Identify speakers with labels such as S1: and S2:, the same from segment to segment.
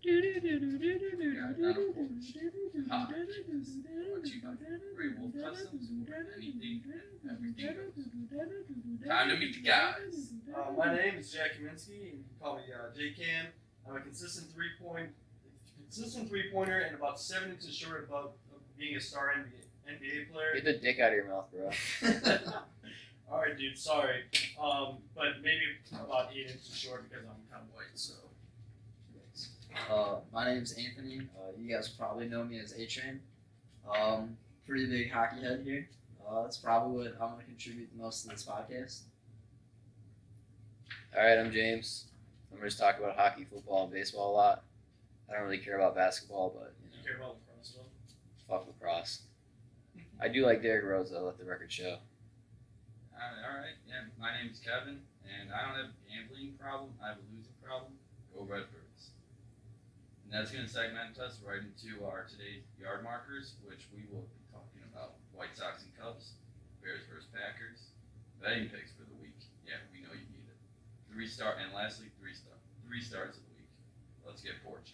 S1: Yeah, not a Porch. Ah, Jesus. What you got? Gray Wolf Customs? Anything and everything goes. Time to meet the guys.
S2: My name is Jack Kaminsky, and you can call me J-Cam. I'm a consistent three-pointer, and about 7 inches short of being a star NBA player.
S3: Get the dick out of your mouth, bro.
S2: All right, dude. Sorry, but maybe about 8 inches short because I'm kind of white. So.
S4: My name's Anthony. You guys probably know me as A-Train. Pretty big hockey head here. That's probably what I'm going to contribute the most to this podcast.
S3: All right, I'm James. I'm going to talk about hockey, football, and baseball a lot. I don't really care about basketball, but
S2: You care about lacrosse, though?
S3: fuck lacrosse. I do like Derrick Rose, though. Let the record show.
S1: All right. Yeah, my name is Kevin, and I don't have a gambling problem. I have a losing problem. Go Redbirds. And that's going to segment us right into our today's yard markers, which we will be talking about White Sox and Cubs, Bears versus Packers, betting picks for the week. Yeah, we know you need it. And lastly, three starts of the week. Let's get Porch.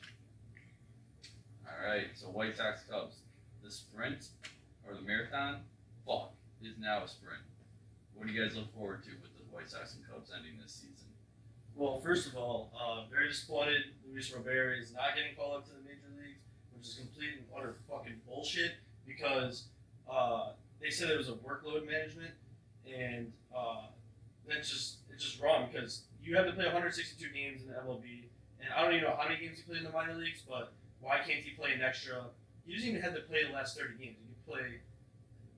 S1: All right, so White Sox Cubs. The sprint or the marathon, fuck, is now a sprint. What do you guys look forward to with the White Sox and Cubs ending this season?
S2: Well, first of all, very disappointed Luis Robert is not getting called up to the major leagues, which is complete and utter fucking bullshit because they said it was a workload management, and it's just wrong because you have to play 162 games in the MLB, and I don't even know how many games he played in the minor leagues, but why can't he play an extra? He doesn't even have to play the last 30 games. He can play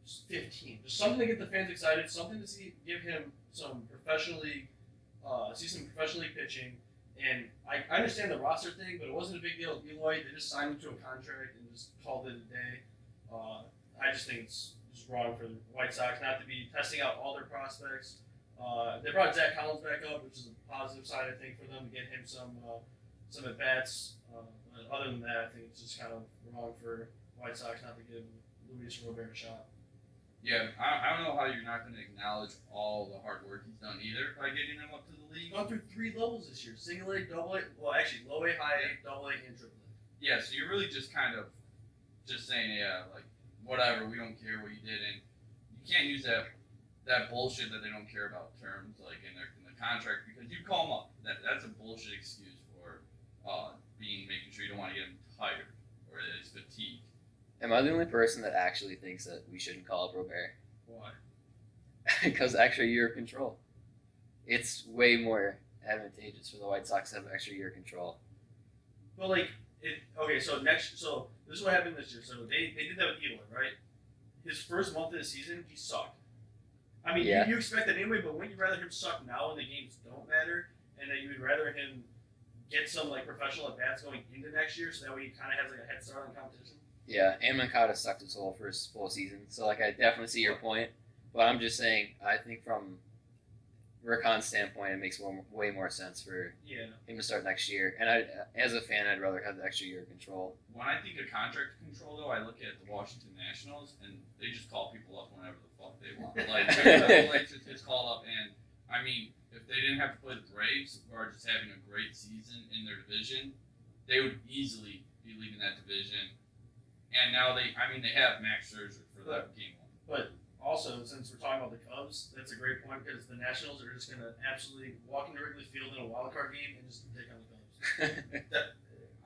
S2: just 15. Just something to get the fans excited, something to give him some professionally pitching. And I understand the roster thing, but it wasn't a big deal with Eloy. They just signed him to a contract and just called it a day. I just think it's just wrong for the White Sox not to be testing out all their prospects. They brought Zach Collins back up, which is a positive side, I think, for them to get him some at bats. But other than that, I think it's just kind of wrong for White Sox not to give Luis Robert a shot.
S1: Yeah, I don't know how you're not going to acknowledge all the hard work he's done either by getting him up to the
S2: He's
S1: league.
S2: gone through 3 levels this year: single A, double A. Well, actually, low A, high A, double A, and triple A.
S1: Yeah, so you're really just kind of just saying, yeah, like, whatever, we don't care what you did, and you can't use that bullshit that they don't care about terms, like, in the contract, because you call him up. That's a bullshit excuse for making sure you don't want to get him tired or that he's fatigued.
S3: Am I the only person that actually thinks that we shouldn't call up Robert?
S1: Why?
S3: Because extra year of control. It's way more advantageous for the White Sox to have extra year of control.
S2: But so this is what happened this year. So they did that with Eloy, right? His first month of the season, he sucked. I mean,
S3: Yeah.
S2: you expect that anyway, but wouldn't you rather him suck now when the games don't matter, and that you would rather him get some professional at bats going into next year, so that way he kind of has a head start on competition?
S3: Yeah, and Mancada sucked his whole first full season, so I definitely see your point. But I'm just saying, I think from Rickon's standpoint, it makes way more sense for him to start next year. And as a fan, I'd rather have the extra year of control.
S1: When I think of contract control, though, I look at the Washington Nationals, and they just call people up whenever the fuck they want. It's called up, and I mean, if they didn't have to play the Braves, who are just having a great season in their division, they would easily be leading that division. And now they have Max Scherzer for that game 1.
S2: But also, since we're talking about the Cubs, that's a great point because the Nationals are just going to absolutely walk into Wrigley Field in a wild card game and just take on the Cubs.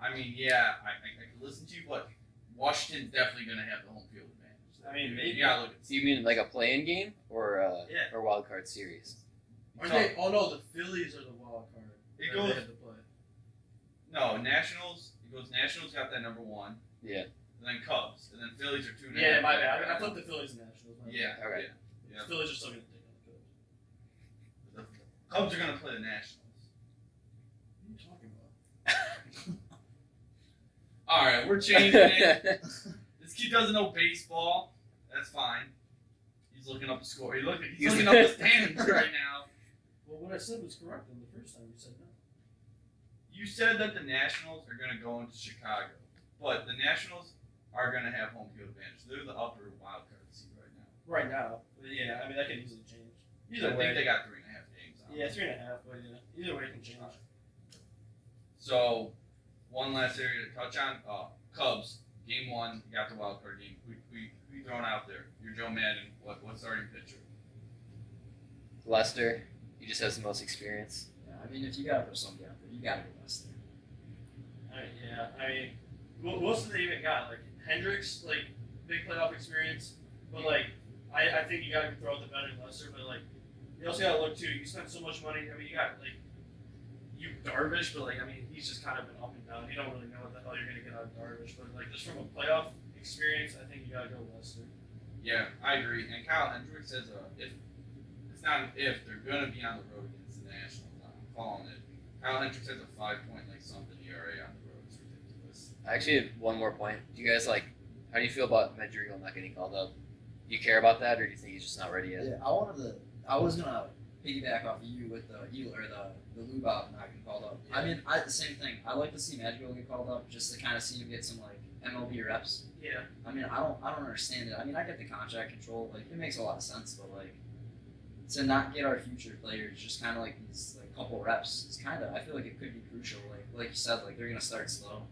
S1: I could listen to you, but Washington's definitely going to have the home field advantage.
S2: I mean, maybe.
S1: You gotta look at
S3: Do you mean like a play-in game or
S2: Yeah.
S3: or wild card series?
S2: Are they? Oh no, the Phillies are the wild card.
S1: It
S2: that
S1: goes-
S2: they have to play.
S1: No, Nationals. It goes. Nationals got that number 1.
S3: Yeah.
S1: And then Cubs, and then Phillies are 2 and a
S2: Yeah,
S1: half.
S2: my bad. I flipped the Phillies and Nationals. My bad.
S1: Yeah.
S3: Okay.
S1: Yeah.
S2: The Phillies are still going to take on the Cubs.
S1: The Cubs are gonna play the Nationals.
S2: What are you talking about?
S1: All right, we're changing it. This kid doesn't know baseball. That's fine. He's looking up the score. He's looking up the standings right now.
S2: Well, what I said was correct in the first time. You said no.
S1: You said that the Nationals are gonna go into Chicago, but the Nationals are gonna have home field advantage. They're the upper wild card seed right now.
S2: Right now. But yeah, I mean, that can easily change.
S1: I
S2: Either way.
S1: think they got 3.5 games on.
S2: Yeah, 3.5, but yeah. Either way it can change.
S1: So, one last area to touch on. Cubs, game 1, you got the wild card game. Who you throwing out there? You're Joe Madden. What's starting pitcher?
S3: Lester, he just has the most experience.
S4: Yeah, I mean, if you gotta put somebody out there, you gotta go Lester.
S2: I mean, who else do they even got? Like Hendricks, like big playoff experience, but like I think you gotta throw out the better Lester, but like you also gotta look too. You spend so much money. I mean, you got like you Darvish, but like I mean, he's just kind of been up and down. You don't really know what the hell you're gonna get out of Darvish, but like just from a playoff experience, I think you gotta go Lester.
S1: Yeah, I agree. And Kyle Hendricks says if it's not an if, they're gonna be on the road against the Nationals. I'm calling it. Kyle Hendricks has a 5-point like something ERA on the road. It's ridiculous.
S3: I actually had one more point. Do you guys how do you feel about Madrigal not getting called up? Do you care about that, or do you think he's just not ready yet?
S4: Yeah, I was gonna piggyback off of you with the Lubow not getting called up.
S2: Yeah.
S4: I mean, the same thing. I like to see Madrigal get called up just to kind of see him get some like MLB reps.
S2: Yeah.
S4: I mean, I don't understand it. I mean, I get the contract control, like it makes a lot of sense, but like to not get our future players just kind of like these like couple reps, it's kind of I feel like it could be crucial. Like you said, like they're gonna start slow,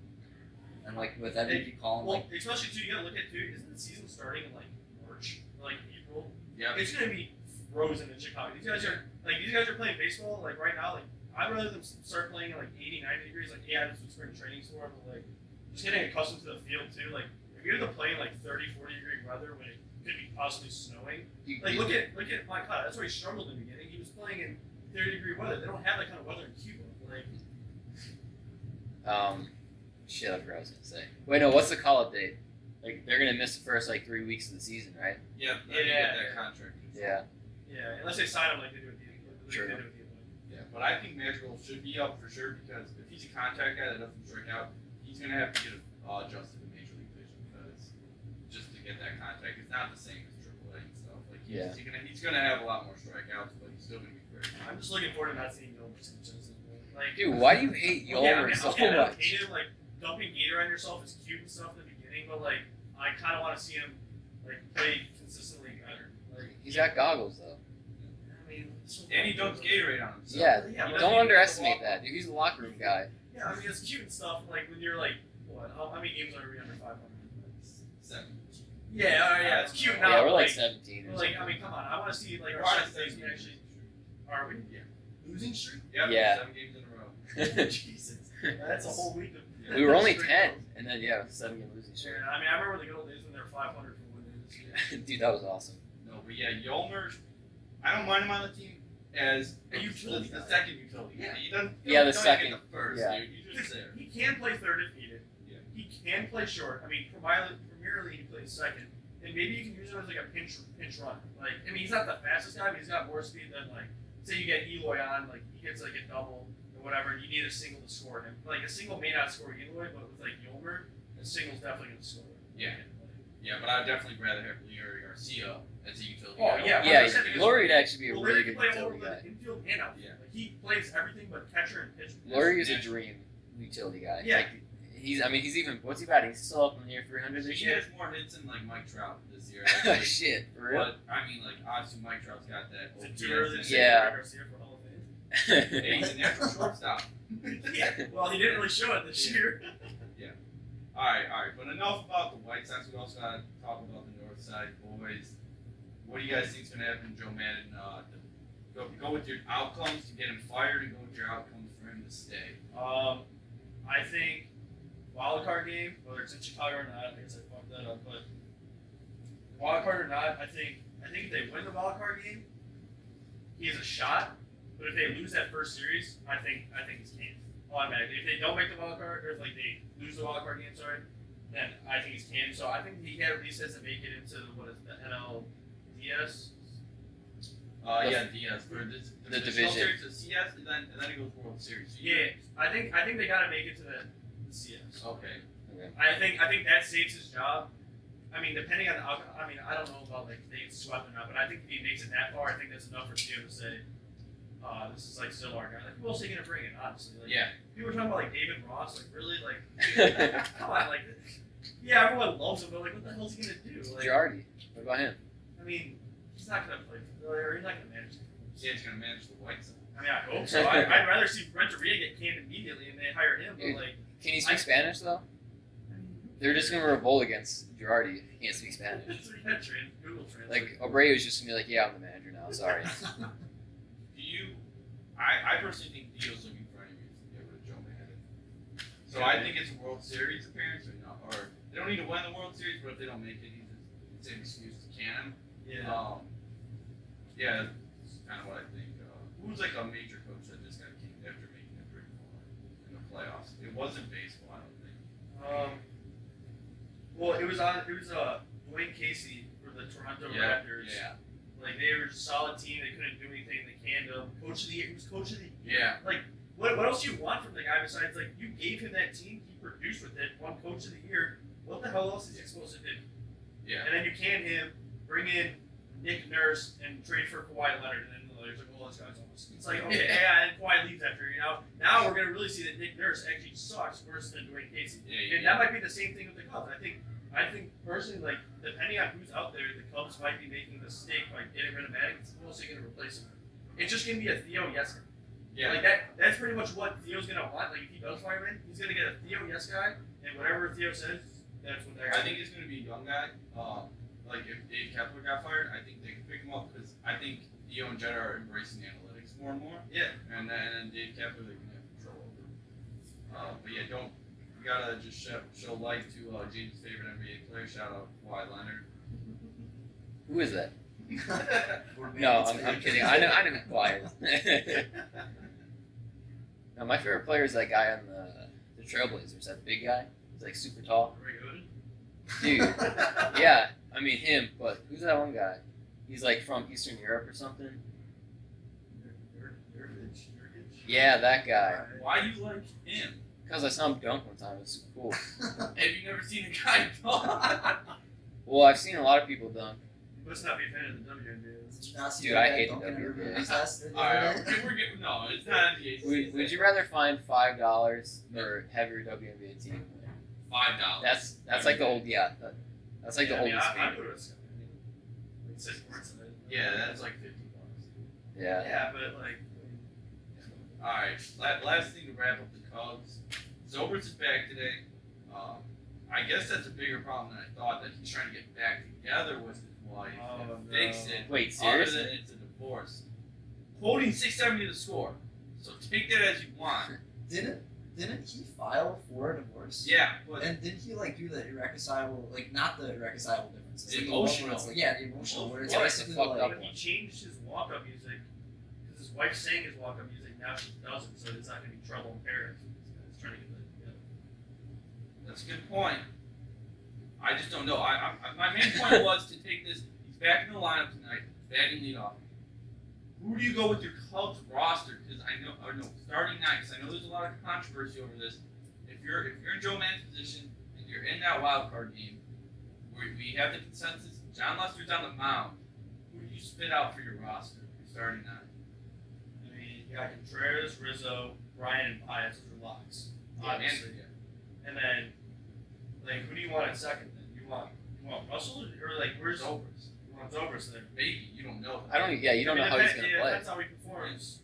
S4: and like with every calling,
S2: Well,
S4: like
S2: especially too, you gotta look at too. Isn't the season starting in like March, like April?
S1: Yeah.
S2: It's gonna be frozen in Chicago. These guys are playing baseball like right now. Like I'd rather them start playing at like 80, 90 degrees. Like yeah, that's what spring training's for. But like just getting accustomed to the field too. Like if you're to play in like 30, 40 degree weather when it could be possibly snowing. Like look at Mike Cott. That's where he struggled in the beginning. He was playing in 30-degree weather. They don't have that kind of weather in Cuba. Like
S3: Shit, I forgot what I was gonna say. Wait, no, what's the call-up date? Like they're gonna miss the first 3 weeks of the season, right?
S1: Yeah.
S2: Yeah.
S1: You get that contract.
S3: Yeah.
S2: yeah, unless they sign him like they do with the
S3: Sure.
S2: they do with the
S1: Yeah, but I think Madrigal should be up for sure because if he's a contact guy that doesn't strike out, he's gonna have to get adjusted to Major League Vision because just to get that contact, it's not the same as AAA and stuff. Like he's gonna have a lot more strikeouts, but he's still gonna be great.
S2: I'm just looking forward to not seeing Yolmer's chances. Like,
S3: Dude, why do you hate Yolmer so
S2: I
S3: much?
S2: hate him, like dumping Gator on yourself is cute and stuff in the beginning, but like I kind of want to see him like play consistently better. Like
S3: He's got goggles though.
S2: I mean, so
S1: And he dumps Gatorade on himself.
S3: Yeah,
S2: Yeah, but
S3: don't
S2: he-
S3: underestimate that, dude. He's a locker room guy.
S2: Yeah, I mean it's cute and stuff. Like when you're like, what? How many games are we under 500?
S1: 7.
S2: Yeah, yeah, it's cute now.
S3: Yeah, we're like
S2: like
S3: 17 or
S2: Like,
S3: something.
S2: I mean, come on. I want to see like
S1: We're
S2: our
S1: on a
S2: second base
S1: 7
S2: can
S1: game
S2: actually.
S1: streak.
S2: Are we
S1: Yeah.
S2: losing streak?
S3: Yeah.
S1: 7 games in a row.
S2: Jesus, that's a whole week of.
S3: We were only
S2: streak.
S3: 10, and then 7-game losing streak.
S2: Yeah, I mean, I remember the good old days when they were 500 for one day.
S3: Dude, that was awesome.
S1: No, but yeah, Yolmer, I don't mind him on the team as
S2: A utility
S1: the
S2: guy.
S1: second utility.
S2: Yeah.
S1: He doesn't.
S3: Yeah, the
S1: don't
S3: second.
S1: Get the first,
S3: Yeah.
S1: dude. He's just there.
S2: He can play third if needed.
S1: Yeah.
S2: He can play short. I mean, Premier League he plays second, and maybe you can use him as like a pinch run. Like, I mean, he's not the fastest guy, but he's got more speed than like, say you get Eloy on, like he gets like a double or whatever, and you need a single to score him. Like a single may not score Eloy, but with like Yolmer, a single's definitely gonna score.
S1: Yeah. Yeah, but I'd definitely rather have Leo Garcia as a utility.
S2: Oh,
S1: guy.
S2: yeah.
S3: Yeah,
S2: 100% because-
S3: Laurie would actually be a
S2: Well,
S3: really
S2: Larry
S3: good
S2: can play all
S3: utility
S2: over
S3: guy.
S2: the infield and outfield.
S1: Yeah.
S2: Like he plays everything but catcher and pitcher.
S3: Laurie is a
S1: Yeah.
S3: dream utility guy.
S2: Yeah.
S3: Like, he's even, what's he batting? He's still up near 300 this
S1: He
S3: year?
S1: has more hits than like Mike Trout this year.
S3: Oh,
S1: actually.
S3: shit, for real?
S1: But I mean, like obviously Mike Trout's got that.
S2: Is it
S1: OPS
S2: too early to
S1: and-
S2: say
S3: Yeah.
S2: Larry Garcia for Hall of Fame?
S1: Hey, he's a natural shortstop.
S2: Yeah. Well, he didn't really show it this
S1: Yeah.
S2: year.
S1: All right. But enough about the White Sox. We also got to talk about the North Side boys. What do you guys think is going to happen to Joe Madden? Go with your outcomes to get him fired, and go with your outcomes for him to stay.
S2: I think wild card game, whether it's in Chicago or not, I guess I fucked that up, but wild card or not, I think if they win the wild card game, he has a shot. But if they lose that first series, I think he's canned automatically. If they don't make the wild card, or if like they lose the wild card game, then I think he's canned. So I think he at least has to make it into the NLDS.
S1: Yeah, Diaz for
S3: the
S1: divisional
S3: division.
S1: series, the CS, and then it goes World Series. So you-
S2: Yeah, I think they gotta make it to the CS.
S1: Okay.
S2: I think that saves his job. I mean, depending on the outcome, I mean, I don't know about like if they get swept or not, but I think if he makes it that far, I think that's enough for Theo to say, this is like still our guy. Like, who else are you gonna bring in? Honestly, like,
S1: Yeah.
S2: people were talking about like David Ross, like really, like, dude, come on, like, yeah, everyone loves him, but like, what the hell's he gonna do? Like,
S3: Girardi. What about him?
S2: I mean, he's not gonna play for, or he's not gonna manage.
S1: Yeah, he's gonna manage the White Sox.
S2: I mean, I hope so. I'd rather see Renteria get canned immediately and they hire him. But like,
S3: Can he speak Spanish though? They're just gonna revolt against Girardi if he can't speak Spanish.
S2: Google Translate.
S3: Like Abreu's just gonna be like, yeah, I'm the manager now. Sorry.
S1: Do you? I personally think Theo's looking for any reason to get rid of Joe Madden. So I think it's a World Series appearance or not, or they don't need to win the World Series, but if they don't make it, it's an excuse to can him.
S2: Yeah.
S1: Yeah, that's kind of what I think. Who's like a major coach that just got kicked after making it pretty far in the playoffs? It wasn't baseball, I don't think.
S2: Well, it was Dwayne Casey for the Toronto Raptors.
S1: Yeah.
S2: Like they were a solid team. They couldn't do anything. They canned him. Coach of the year. He was coach of the year.
S1: Yeah.
S2: Like what else do you want from the guy besides like you gave him that team? He produced with it. Won coach of the year. What the hell else is he supposed to do?
S1: Yeah.
S2: And then you can him, bring in Nick Nurse, and trade for Kawhi Leonard, and then there's like, well, this guy's almost. It's like, okay, yeah, and Kawhi leaves after, you know. Now we're gonna really see that Nick Nurse actually sucks worse than Dwayne Casey. And that might be the same thing with the Cubs. I think personally, like depending on who's out there, the Cubs might be making the mistake by getting rid of Maddox. Who else are you gonna replace him? It's just gonna be a Theo yes guy.
S1: Yeah.
S2: Like that's pretty much what Theo's gonna want. Like if he does fire him in, he's gonna get a Theo yes guy, and whatever Theo says, that's what that guy.
S1: I think it's gonna be a young guy. Like if Dave Kepler got fired, I think they could pick him up because I think Theo and Jetta are embracing analytics more and more.
S2: Yeah.
S1: And then Dave Kepler they can have control over. But yeah, we gotta just show light to James' favorite NBA player. Shout out Kawhi Leonard.
S3: Who is that? No, I'm kidding. I know who Kawhi is. No, my favorite player is that guy on the Trailblazers. That big guy. He's like super tall. Dude. Yeah. I mean him, but who's that one guy? He's like from Eastern Europe or something. Yeah, that guy.
S1: Why do you like him?
S3: Because I saw him dunk one time. It was super cool.
S1: Have you never seen a guy dunk?
S3: Well, I've seen a lot of people dunk.
S2: You must not be a fan of the WNBA.
S3: Dude, I hate the WNBA.
S1: Alright, we're getting no, it's not NBA.
S3: Would you rather find $5 or have your WNBA team win?
S1: $5.
S3: That's like the old That's like the oldest
S2: I
S3: game.
S2: go to a
S1: Yeah, that's like $50.
S3: Yeah.
S2: Yeah, but like.
S1: Alright, last thing to wrap up the Cubs. Zobrist is back today. I guess that's a bigger problem than I thought, that he's trying to get back together with his wife and fix it.
S3: Wait,
S1: Other
S3: seriously?
S1: than it's a divorce. Quoting 670 to score. So take that as you want.
S4: Didn't he file for a divorce?
S1: Yeah, but
S4: And didn't he like do the irreconcilable, like not the irreconcilable differences,
S1: The
S4: like, one where
S1: emotional.
S4: it's, like, yeah, the emotional, where it's
S3: Yeah,
S4: basically
S3: it's the fucked
S4: like,
S3: up
S2: He changed his walk-up music because his wife sang his walk-up music. Now she doesn't, so it's not going to be trouble in Paris. He's trying to get that together.
S1: that's a good point. I just don't know. My main point was to take this. He's back in the lineup tonight, batting leadoff. Who do you go with your Cubs roster? Because starting nine. Because I know there's a lot of controversy over this. If you're in Joe Mann's position and you're in that wild card game, we have the consensus. John Lester's on the mound. Who do you spit out for your roster? Your starting nine.
S2: I mean, you got Contreras, Rizzo, Bryan, and Baez. Those are locks, obviously. And then, like, who do you want at second? Then you want Russell or like where's
S1: Zobrist.
S2: You want Zobrist there?
S1: Maybe you don't know.
S3: I don't. Yeah, you don't know how he's gonna play.
S2: That's how he performs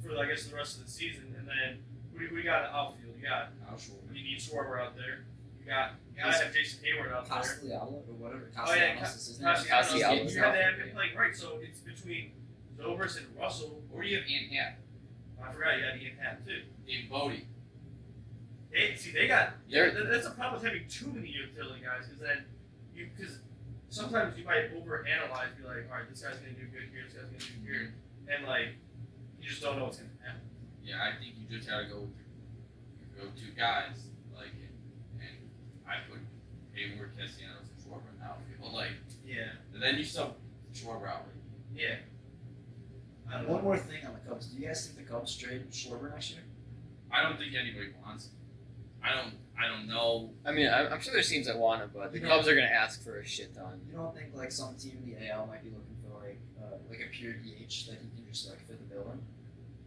S2: for I guess the rest of the season. And then who do you got in the outfield? You got you need Schwarber out there. You gotta have Jason Hayward out there.
S4: Castellanos or whatever.
S2: Oh yeah,
S4: Castellanos is his name.
S2: Castellanos. You
S3: Castellanos
S2: have to have
S3: outfield,
S2: him playing right. So it's between Zobrist and Russell.
S1: Or you have Ant Happ,
S2: I forgot you got Ian Happ too.
S1: Dave Bodie.
S2: They got.
S3: They're-
S2: That's a problem with having too many utility guys, because sometimes you might overanalyze, be like, all right, this guy's gonna do good here, this guy's gonna do here, and like you just don't know what's gonna happen.
S1: Yeah, I think you just gotta go with your go-to guys, like, and I put Hayward, Castellanos, and Schwarber in the outfield, like,
S2: Yeah.
S1: and then you sub Schwarber out. Like,
S2: Yeah. I don't
S4: One
S2: know.
S4: more thing on the Cubs. Do you guys think the Cubs trade Schwarber next year?
S1: I don't think anybody wants him. I don't know.
S3: I mean, I'm sure there's teams that want it, but the Cubs are gonna ask for a shit ton.
S4: You don't think like some team in the AL might be looking for like a pure DH that he can just like fit the bill in?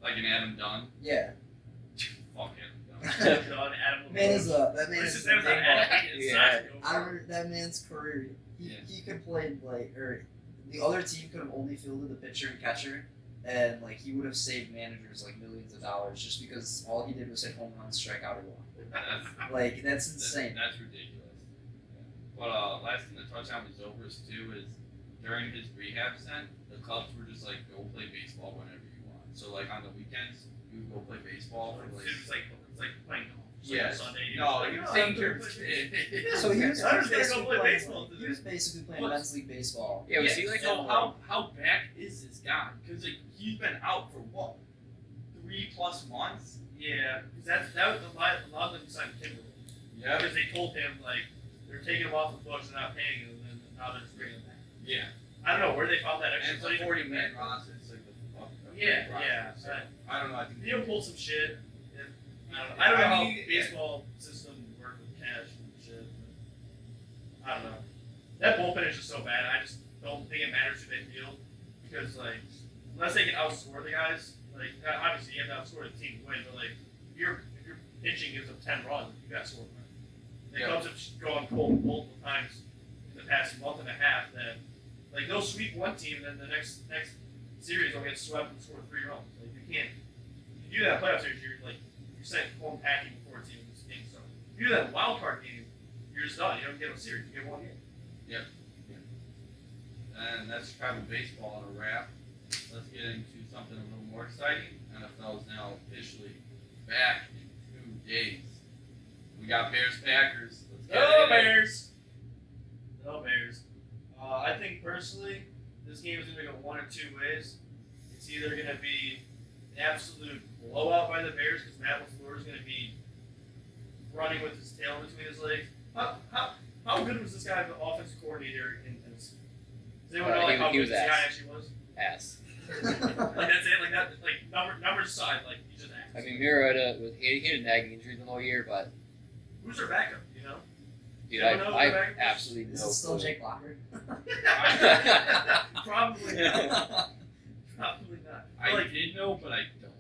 S1: Like an Adam Dunn.
S4: Yeah.
S1: Fuck Adam Dunn.
S2: Adam
S4: Man is that man
S2: This
S4: is
S2: is
S4: a big ball.
S3: Yeah.
S4: I remember that man's career. He could play like, or the other team could have only fielded the pitcher and catcher, and like he would have saved managers like millions of dollars just because all he did was hit home runs, strike out, or walk. Like that's insane.
S1: That's ridiculous. But last thing to touch on with Zobrist too is during his rehab stint, the Cubs were just like, go play baseball whenever you want. So like on the weekends, you would go play baseball. For, like,
S2: It's like playing golf.
S1: Yes.
S2: Sunday.
S1: No,
S2: Like,
S1: you're
S2: oh,
S1: saying
S2: I'm
S1: you're
S2: gonna play
S4: So he was
S2: I was gonna
S4: basically
S2: go play
S4: playing-
S2: baseball today.
S4: He was basically playing
S1: What?
S4: men's league baseball.
S3: Yeah, was he like
S1: so
S3: a-
S1: how back is this guy? Because like he's been out for what, 3+ months?
S2: Yeah, because that was a lot of them signed Kimberly.
S1: Yeah.
S2: Because they told him like they're taking him off the books and not paying him, and then now they're just bringing him back.
S1: Yeah.
S2: I don't know where they found that
S1: And
S2: extra
S1: it's a
S2: money.
S1: 40-man roster. It's like the
S2: Yeah,
S1: roster,
S2: yeah.
S1: So, I don't know. I think
S2: He'll pull some shit. And, I don't know how
S1: I mean,
S2: baseball system work with cash and shit. But I don't know. That bullpen is just so bad. I just don't think it matters who they field because like unless they can outscore the guys, like obviously you have to outscore the team to win, but like if your pitching gives them 10 runs, you got to score. The
S1: Yeah.
S2: Cubs have gone cold multiple times in the past month and a half that like they'll sweep one team, then the next series they'll get swept and score 3 runs. Like you can't. If you do that in playoff series, you're set home packing before a team is game starts. If you do that in a wild card game, you're just done. You don't get a series. You get one game.
S1: And that's Chicago baseball on a wrap. Let's get into something a little more exciting. NFL is now officially back in 2 days. We got Bears Packers. Let's get
S2: No
S1: it.
S2: Bears. No Bears. I think personally, this game is going to go one or two ways. It's either going to be an absolute blowout by the Bears because Matt LaFleur is going to be running with his tail between his legs. How good was this guy, the offensive coordinator in Tennessee? Does anyone know like, how
S3: he
S2: good
S3: was
S2: this guy
S3: ass.
S2: actually was?
S3: Ass.
S2: Like that's it. Like that. Like numbers aside, like he just ass.
S3: I mean, Mariota he had a nagging injury the whole year, but
S2: Who's their backup? You know.
S3: dude,
S2: You don't know
S3: I
S2: who the back-
S3: absolutely
S4: Is
S3: no
S4: it still
S3: clue.
S4: Jake Locker?
S2: Probably not. Probably not. But,
S1: I
S2: like,
S1: did know, but I don't.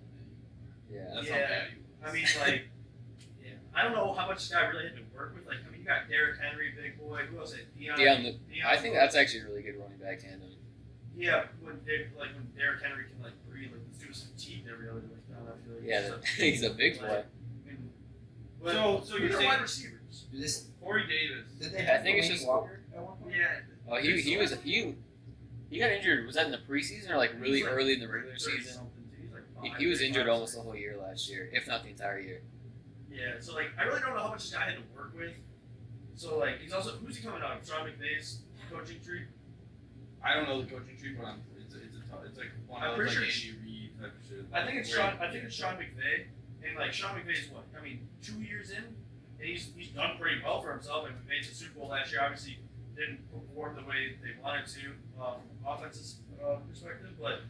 S3: Yeah.
S1: That's
S2: Yeah.
S1: how bad he was.
S2: I mean, like, yeah. I don't know how much this guy really had to work with. Like, I mean, you got Derrick Henry, big boy. Who else? Deion.
S3: I think that's actually a really good running back tandem.
S2: Yeah, when Derrick Henry can like breathe, like this dude's fatigued every other like down. I feel like
S3: Yeah,
S2: he's
S3: he's a big boy.
S2: But,
S1: So
S2: you're
S1: you're
S2: the
S1: saying-
S2: wide receivers.
S4: Do this,
S1: Corey Davis.
S4: did they
S3: I
S4: have
S3: think it's
S4: Delaney
S3: just-
S4: Walker at one point?
S2: Yeah.
S3: Oh, he got injured. Was that in the preseason or like really
S2: He's like
S3: early in the regular
S2: 30
S3: season?
S2: something, dude. He's like
S3: He was
S2: 5,
S3: injured
S2: 5,
S3: almost the whole year last year, if not the entire year.
S2: Yeah, so like I really don't know how much this guy had to work with. So like he's also who's he coming out of? Sean McVay's coaching tree.
S1: I don't know the coaching tree, but it's like one
S2: I'm
S1: of
S2: pretty
S1: those like
S2: sure
S1: Andy Reid type of shit.
S2: I think it's
S1: Where-
S2: Sean McVay, and like Sean McVay's what? I mean, 2 years in, and he's done pretty well for himself. And made the Super Bowl last year. Obviously, didn't perform the way they wanted to from an offensive perspective, but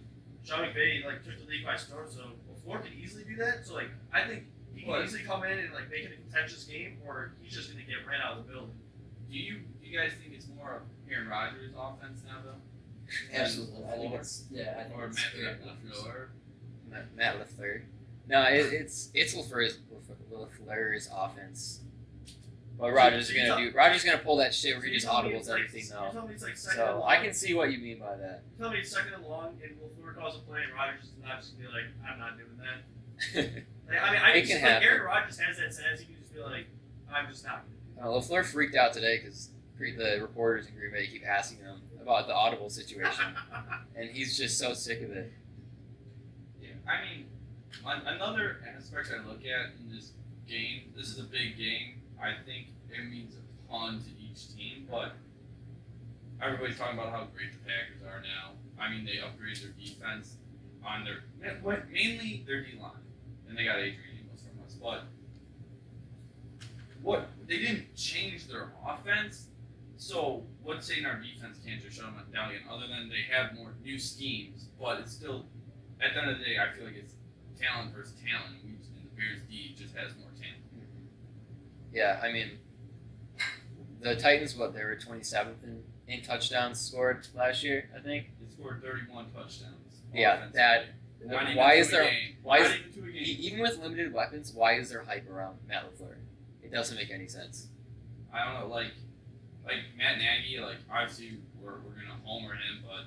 S2: Sean McVay like took the league by storm. So LaFleur could easily do that. So like I think he can
S1: What?
S2: easily come in and like make it a contentious game, or he's just going to get ran out of the building.
S1: Do you guys think it's more of Aaron Rodgers' offense now though?
S4: Absolutely. I think
S1: LaFleur?
S4: it's yeah. I think
S1: Or
S4: it's
S1: Matt
S4: Aaron
S1: LaFleur?
S3: Matt LaFleur. No, it's LaFleur's offense. But Rodgers gonna pull that shit where he just audibles everything
S2: You're
S3: though.
S2: telling me it's like second
S3: So
S2: and
S3: I
S2: long.
S3: can see what you mean by that.
S2: Tell me it's second and long, and LaFleur calls a play, and Rodgers is not just gonna be like, I'm not doing that. Like, I mean, I
S3: It
S2: just
S3: can
S2: like
S3: happen.
S2: Aaron Rodgers has that sense. He can just be like, I'm just not gonna do
S3: LaFleur freaked out today because the reporters in Green Bay keep asking him about the audible situation, and he's just so sick of it.
S1: Yeah, I mean, another aspect I look at in this game, this is a big game. I think it means a ton to each team, but everybody's talking about how great the Packers are now. I mean, they upgraded their defense on their mainly their D line, and they got Adrian Amos from us. But what they didn't change their offense. So what's saying our defense can't just shut them down again? Other than they have more new schemes, but it's still at the end of the day, I feel like it's talent versus talent, and the Bears D just has more talent.
S3: Yeah, I mean, the Titans, they were 27th in touchdowns scored last year, I think.
S1: They scored 31 touchdowns.
S3: Yeah,
S1: offensively.
S3: that.
S1: Not even
S3: Why
S1: to
S3: is
S1: a
S3: there?
S1: game.
S3: Why
S1: Not
S3: is
S1: even to a game.
S3: even with limited weapons? Why is there hype around Matt LaFleur? It doesn't make any sense.
S1: I don't know, like Matt Nagy, like obviously we're gonna homer him, but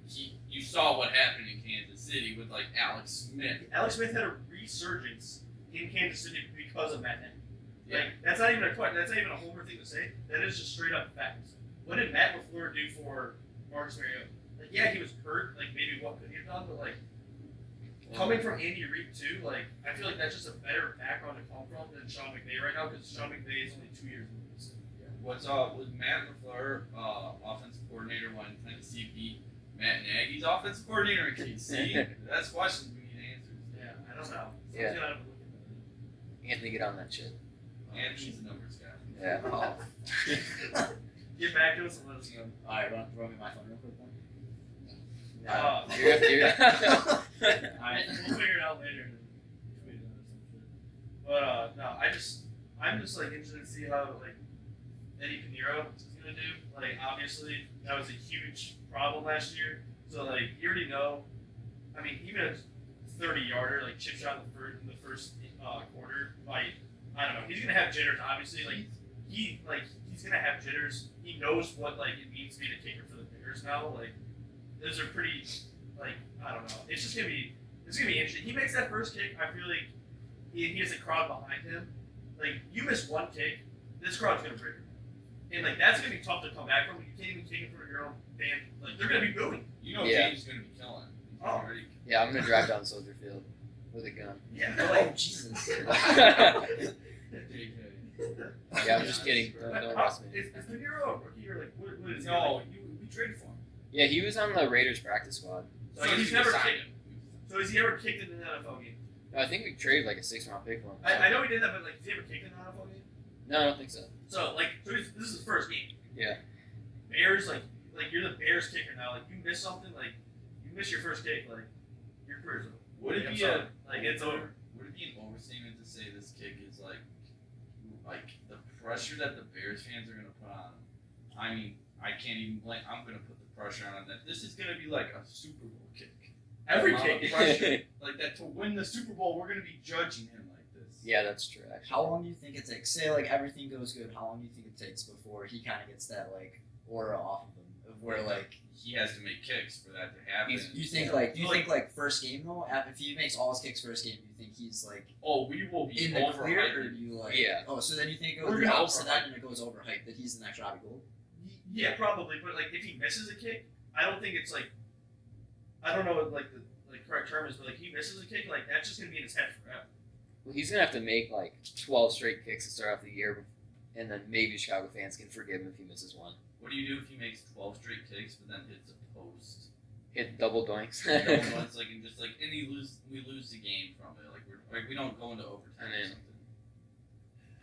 S1: you saw what happened in Kansas City with like Alex Smith.
S2: Alex Smith had a resurgence in Kansas City because of Matt Nagy.
S1: Yeah.
S2: Like, that's not even a question. That's not even a homer thing to say. That is just straight up facts. What did Matt LaFleur do for Marcus Mariota? Like, yeah, he was hurt. Like, maybe what could he have done? But like, coming from Andy Reid too, like, I feel like that's just a better background to come from than Sean McVay right now, because Sean McVay is only 2 years in this.
S1: What's up with Matt LaFleur, offensive coordinator when Tennessee beat Matt Nagy's offensive coordinator in KC? That's questions we need answers.
S2: Yeah, I don't know.
S3: Yeah.
S2: Someone's gonna have to look at that.
S3: Anthony, get on that shit.
S1: Anthony's a numbers guy.
S3: Yeah.
S4: Oh.
S2: Get back to us and let us know.
S4: All right, run me my phone real quick then.
S3: You're
S4: Alright.
S2: We'll figure it out later. Tweet it or some shit. But no, I'm just like interested to see how like Eddie Pinheiro is gonna do. Like obviously that was a huge problem last year. So like you already know. I mean even a 30-yarder like chip shot in the first quarter, like I don't know. He's gonna have jitters. Obviously, like he's gonna have jitters. He knows what like it means to be the kicker for the Bears now. Like those are pretty, like, I don't know. It's gonna be interesting. He makes that first kick. I feel like he has a crowd behind him. Like you miss one kick, this crowd's gonna break. And like that's gonna be tough to come back from. You can't even kick it for your own fan. Like they're gonna be booing.
S1: You know,
S3: Yeah.
S1: James is gonna be killing.
S2: Oh.
S3: Yeah, I'm gonna drive down Soldier Field with a gun.
S2: Yeah.
S4: Oh
S2: Like,
S4: Jesus.
S3: Yeah, I'm just kidding. Don't arrest me.
S2: Is Pinheiro a rookie or like what is he?
S1: No,
S2: Like?
S1: we traded for him.
S3: Yeah, he was on the Raiders practice squad.
S2: So he's never
S1: signed
S2: kicked.
S1: him.
S2: So has he ever kicked in an NFL game?
S3: No, I think we traded like a 6th-round pick for him.
S2: I know he did that, but like, has he ever kicked in an NFL game?
S3: No, I don't think so.
S2: So like, this is his first game.
S3: Yeah.
S2: Bears, like you're the Bears kicker now. Like you miss something, like you miss your first kick, like your career's over.
S1: Would it
S2: I'm
S1: be
S2: sorry. Like it's over.
S1: Would it be an overstatement to say this kick is like the pressure that the Bears fans are gonna put on him? I mean, I can't even blame. I'm gonna put the pressure on him that this is gonna be like a Super Bowl kick.
S2: Every
S1: Amount of
S2: kick.
S1: pressure, like that to win the Super Bowl, we're gonna be judging him like this.
S3: Yeah, that's true. Actually.
S4: How long do you think it takes? Say like everything goes good. How long do you think it takes before he kind of gets that like aura off of him? Of where like
S1: He has to make kicks for that to happen.
S4: you think like do you think like first game though? If he makes all his kicks first game, do you think he's like
S1: Oh, we will be
S4: in the clear, or
S1: overhyped.
S4: do you like?
S3: Yeah.
S4: Oh, so then you think it goes
S1: We're
S4: the
S1: gonna
S4: opposite
S1: overhype
S4: end and it goes overhyped that he's the next Robbie Gould?
S2: Yeah, probably. But like, if he misses a kick, I don't think it's like, I don't know what like the correct term is, but like he misses a kick, like that's just gonna be in his head forever.
S3: Well, he's gonna have to make like 12 straight kicks to start off the year, and then maybe Chicago fans can forgive him if he misses one.
S1: What do you do if he makes 12 straight kicks but then hits a post?
S3: Hit double doinks.
S1: Double runs, like and just like and we lose the game from it. Like we don't go into overtime or something.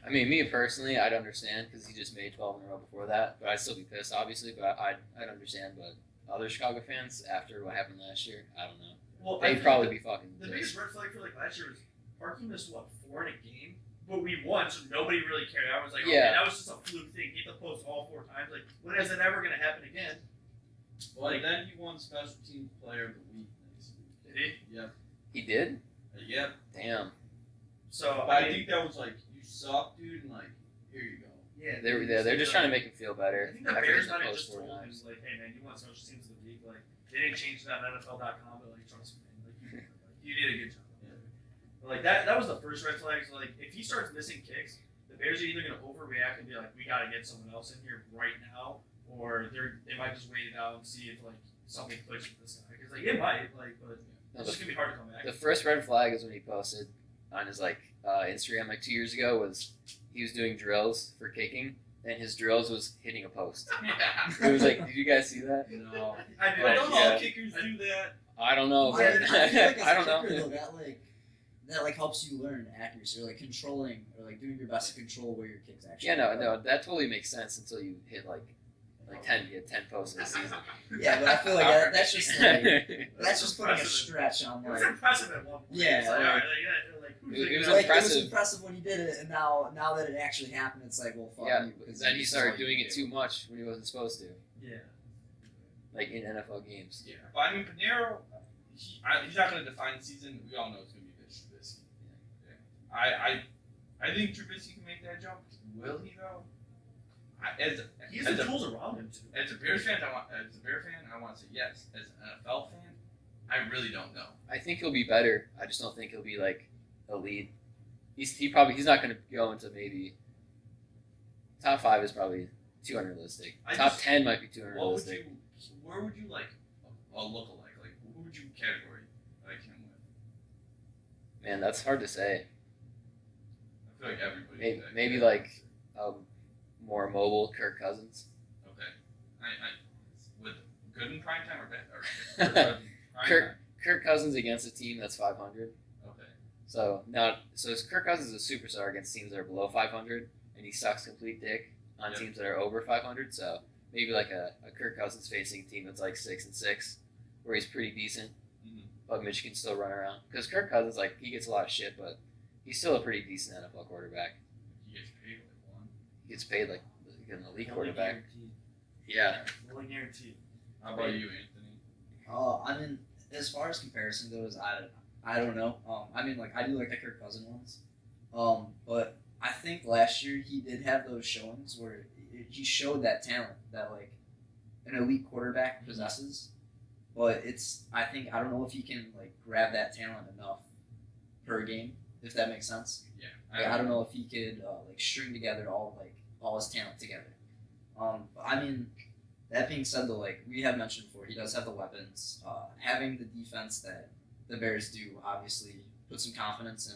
S3: I mean, me personally, I'd understand because he just made 12 in a row before that, but I'd still be pissed, obviously. But I'd understand. But other Chicago fans, after what happened last year, I don't know.
S2: Well,
S3: They'd probably be fucking
S2: the
S3: pissed.
S2: biggest red flag for like last year was Parkey missed 4 in a game, but we won, so nobody really cared. I was like, okay,
S3: Yeah.
S2: that was just a fluke thing. Hit the post all 4 times. Like, when is it ever gonna happen again?
S1: Well, then he won Special Teams Player of the Week next week.
S2: Did he?
S1: Yep.
S3: He did?
S1: Yep.
S3: Damn.
S2: So
S1: But I think that was like, you suck, dude, and like, here you go.
S2: yeah,
S3: They're just trying to make him feel
S2: I
S3: better.
S2: think the
S3: after
S2: Bears
S3: hitting
S2: might
S3: the
S2: have
S3: post
S2: just
S3: 4
S2: told him,
S3: times.
S2: like, hey man, you want special teams of the league? Like, they didn't change that on NFL.com, but like, trust me, man, like, you did a good job.
S1: Yeah.
S2: But like that was the first red flag. So like, if he starts missing kicks, the Bears are either gonna overreact and be like, we gotta get someone else in here right now, or they might just wait it out and see if like something clicks with this guy. Because like it might, like, but
S3: No,
S2: it's just gonna be hard to come back.
S3: The first red flag is when he posted on his Instagram like 2 years ago was he was doing drills for kicking and his drills was hitting a post. It was like, did you guys see that?
S1: No.
S2: I did.
S3: But
S1: Don't
S3: yeah.
S1: all kickers do that?
S3: I don't know,
S4: Yeah,
S3: but
S4: I feel like as
S3: I
S4: a
S3: don't know.
S4: kicker, though, that helps you learn accuracy or like controlling or like doing your best to control where your kicks actually.
S3: Yeah,
S4: go.
S3: no, that totally makes sense until you hit like 10 posts in a season.
S4: Yeah, but I feel like that's just like that's just putting a stretch on
S2: It was
S4: like.
S2: impressive at one point.
S4: Yeah,
S2: It's like,
S4: like-
S2: all right, like who's
S3: It was
S2: gonna-
S4: Like, it was
S3: impressive.
S4: impressive when he did it, and now that it actually happened, it's like, well, fuck
S3: Yeah,
S4: you.
S3: because then he
S4: this is
S3: started
S4: all you
S3: doing
S4: can
S3: it
S4: do.
S3: too much when he wasn't supposed to,
S2: Yeah.
S3: like in NFL games.
S1: Yeah. But I mean, Pinheiro, he's not going to define the season. We all know it's going to be Mitch Trubisky. Yeah. I think Trubisky can make that jump. Will he, though?
S2: He's the tools around him too.
S1: As a Bears fan, I want to say yes. As an NFL fan, I really don't know.
S3: I think he'll be better. I just don't think he'll be like elite. He's not going to go into maybe top 5 is probably too unrealistic. Top 10 might be too unrealistic.
S1: Where would you like a lookalike? Like who would you category like him with?
S3: Man, that's hard to say.
S1: I feel like everybody.
S3: Maybe like more mobile Kirk Cousins.
S1: Okay. I with good in prime time or bad or
S3: Kirk Cousins against a team that's 500.
S1: Okay.
S3: So Kirk Cousins is a superstar against teams that are below 500, and he sucks complete dick on teams that are over 500. So maybe like a Kirk Cousins facing team that's like 6-6, where he's pretty decent, but Michigan still run around. Because Kirk Cousins, like, he gets a lot of shit, but he's still a pretty decent NFL quarterback.
S1: He gets paid like one.
S3: He gets paid like an elite
S2: Fully
S3: quarterback.
S2: guaranteed.
S3: Yeah.
S2: Fully guaranteed.
S1: How about you, Anthony?
S4: I mean, as far as comparison goes, I don't know. I mean, like, I do like the Kirk Cousins ones. But I think last year he did have those showings where he showed that talent that, like, an elite quarterback possesses. But I don't know if he can, like, grab that talent enough per game, if that makes sense.
S1: Yeah.
S4: Like, I don't know if he could, like, string together all his talent together. But I mean, that being said, though, like we have mentioned before, he does have the weapons. Having the defense that the Bears do obviously puts some confidence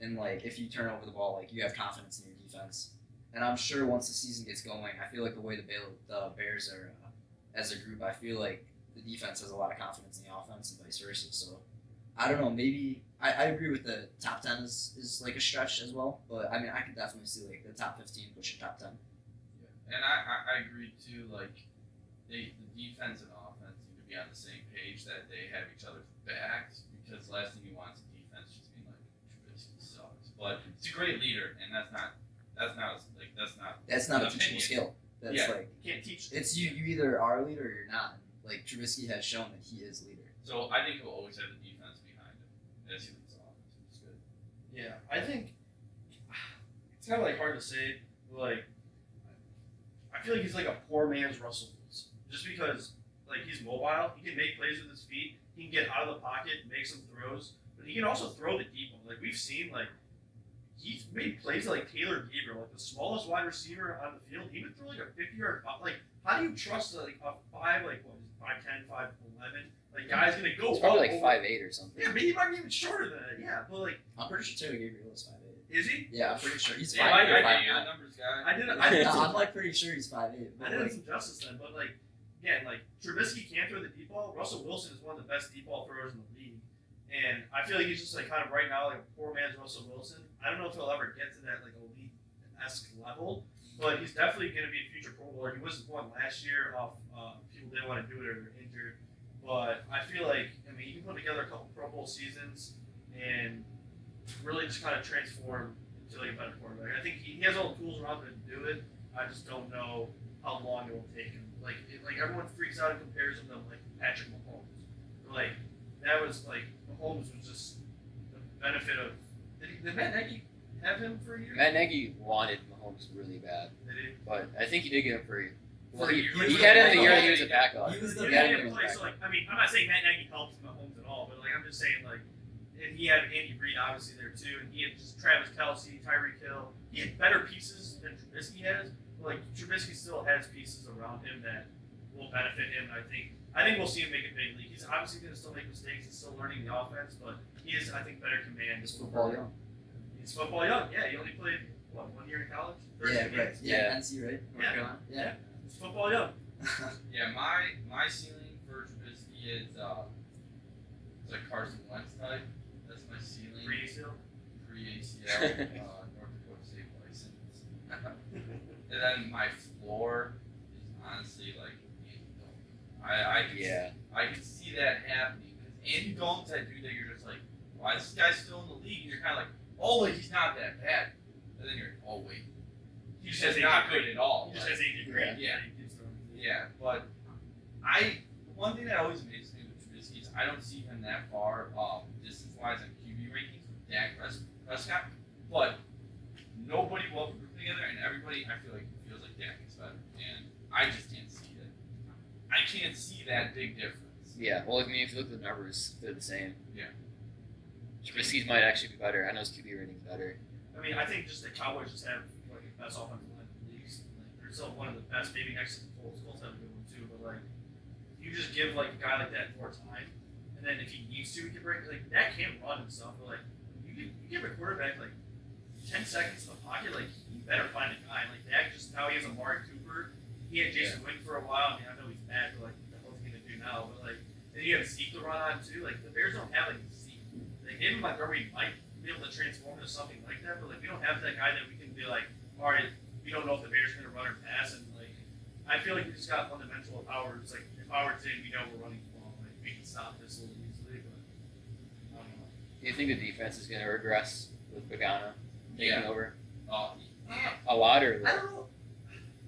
S4: in, like, if you turn over the ball, like, you have confidence in your defense. And I'm sure once the season gets going, I feel like the way the Bears are as a group, I feel like the defense has a lot of confidence in the offense and vice versa. So I don't know, maybe I agree with the top 10 is like a stretch as well. But I mean, I could definitely see like the top 15 pushing top 10.
S1: Yeah. And I agree too. Like the defense and offense need to be on the same page, that they have each other's backs, because the last thing you want is a defense just being like, Trubisky sucks. But he's a great leader, and that's not
S4: a teachable skill. That's like,
S2: you can't teach.
S4: It's you either are a leader or you're not. Like, Trubisky has shown that he is a leader.
S1: So I think he'll always have the defense behind him as he leads the offense, which is good.
S2: Yeah, I think it's kind of like hard to say. But like, I feel like he's like a poor man's Russell Wilson, just because like he's mobile, he can make plays with his feet, he can get out of the pocket, make some throws, but he can also throw the deep one. Like we've seen, like he's made plays like Taylor Gabriel, like the smallest wide receiver on the field. He would throw like a 50-yard. Like, how do you trust like a 5'10", 5'11"? Like, guy's gonna go.
S3: It's probably like 5'8" or something.
S2: Yeah, maybe he might be even shorter than that. Yeah, but like,
S4: I'm pretty sure Taylor Gabriel is 5'8".
S2: is he?
S4: Yeah, I'm pretty sure he's 5'8".
S1: Yeah, I know the numbers, guy.
S2: I did.
S4: I'm like pretty sure he's 5'8".
S2: I did some justice then, but like, again, like Trubisky can't throw the deep ball. Russell Wilson is one of the best deep ball throwers in the league, and I feel like he's just like kind of right now like a poor man's Russell Wilson. I don't know if he'll ever get to that like elite-esque level, but he's definitely going to be a future Pro Bowler. He was one last year off people didn't want to do it or they're injured, but I feel like he can put together a couple Pro Bowl seasons and really just kind of transform into like a better quarterback. I think he has all the tools around him to do it. I just don't know how long it will take him. Like everyone freaks out and compares him to like Patrick Mahomes. Like that was like Mahomes was just the benefit of. Did Matt Nagy have him for a year?
S3: Matt Nagy wanted Mahomes really bad,
S2: Did he?
S3: but I think he did get him for a year. Well,
S2: For a
S3: he
S2: year.
S3: had him the year he was a backup.
S4: He was the
S2: He
S3: Yeah,
S2: didn't play, so like I'm not saying Matt Nagy helped Mahomes at all, but like I'm just saying like, and he had Andy Reid obviously there too, and he had just Travis Kelce, Tyreek Hill. He had better pieces than Trubisky has. But like Trubisky still has pieces around him that will benefit him. And I think we'll see him make a big league. He's obviously going to still make mistakes. He's still learning the offense, but he is, I think, better command.
S4: He's football young.
S2: He's football young. Yeah, he only played 1 year in college. 13
S4: Yeah, right.
S2: games.
S4: Yeah, NC, right? North
S2: Yeah.
S4: Carolina. Yeah.
S2: He's football young.
S1: Yeah, my ceiling for Trubisky is it's like Carson Wentz type. That's my ceiling.
S2: Pre-ACL.
S1: Pre-ACL, North Dakota State license. And then my floor is honestly like Andy Dalton. I can see that happening, because Andy Dalton's that dude that you're just like, why is this guy still in the league? And you're kind of like, oh wait, he's not that bad. And then you're, oh wait, he's just not good at all.
S2: He just has AJ Green.
S1: Yeah.
S2: He keeps throwing.
S1: Yeah, but one thing that always amazes me with Trubisky is I don't see him that far distance-wise on QB rankings with Dak Prescott, but nobody will group together, and everybody I feel like feels like Dak can't see that big difference.
S3: Yeah, well, I mean, if you look at the numbers, they're the same.
S1: Yeah.
S3: Trubisky's might actually be better. I know his QB rating's better.
S2: I mean, I think just the Cowboys just have like the best offensive line in the league. Like, they're still one of the best, maybe next to the Colts. Colts have a good one too, but like, you just give like a guy like that more time, and then if he needs to, he can break. Like that can run and stuff, but like you give a quarterback like 10 seconds in the pocket, like you better find a guy. Like Dak just now he has Amari Cooper. He had Jason Witten for a while. I mean, I know he's bad, but like what the hell's he gonna do now? But like then you have Zeke to run on too. Like the Bears don't have like Zeke. Like him and Montgomery might be able to transform into something like that, but like we don't have that guy that we can be like, all right, we don't know if the Bears are gonna run or pass, and like I feel like we just got fundamental powers. Like if Howard's in, we know we're running the ball. Like we can stop this a little easily, but I don't know.
S3: Do you think the defense is going to regress with Pagano taking over?
S1: Oh,
S3: A lot, or
S2: I don't know.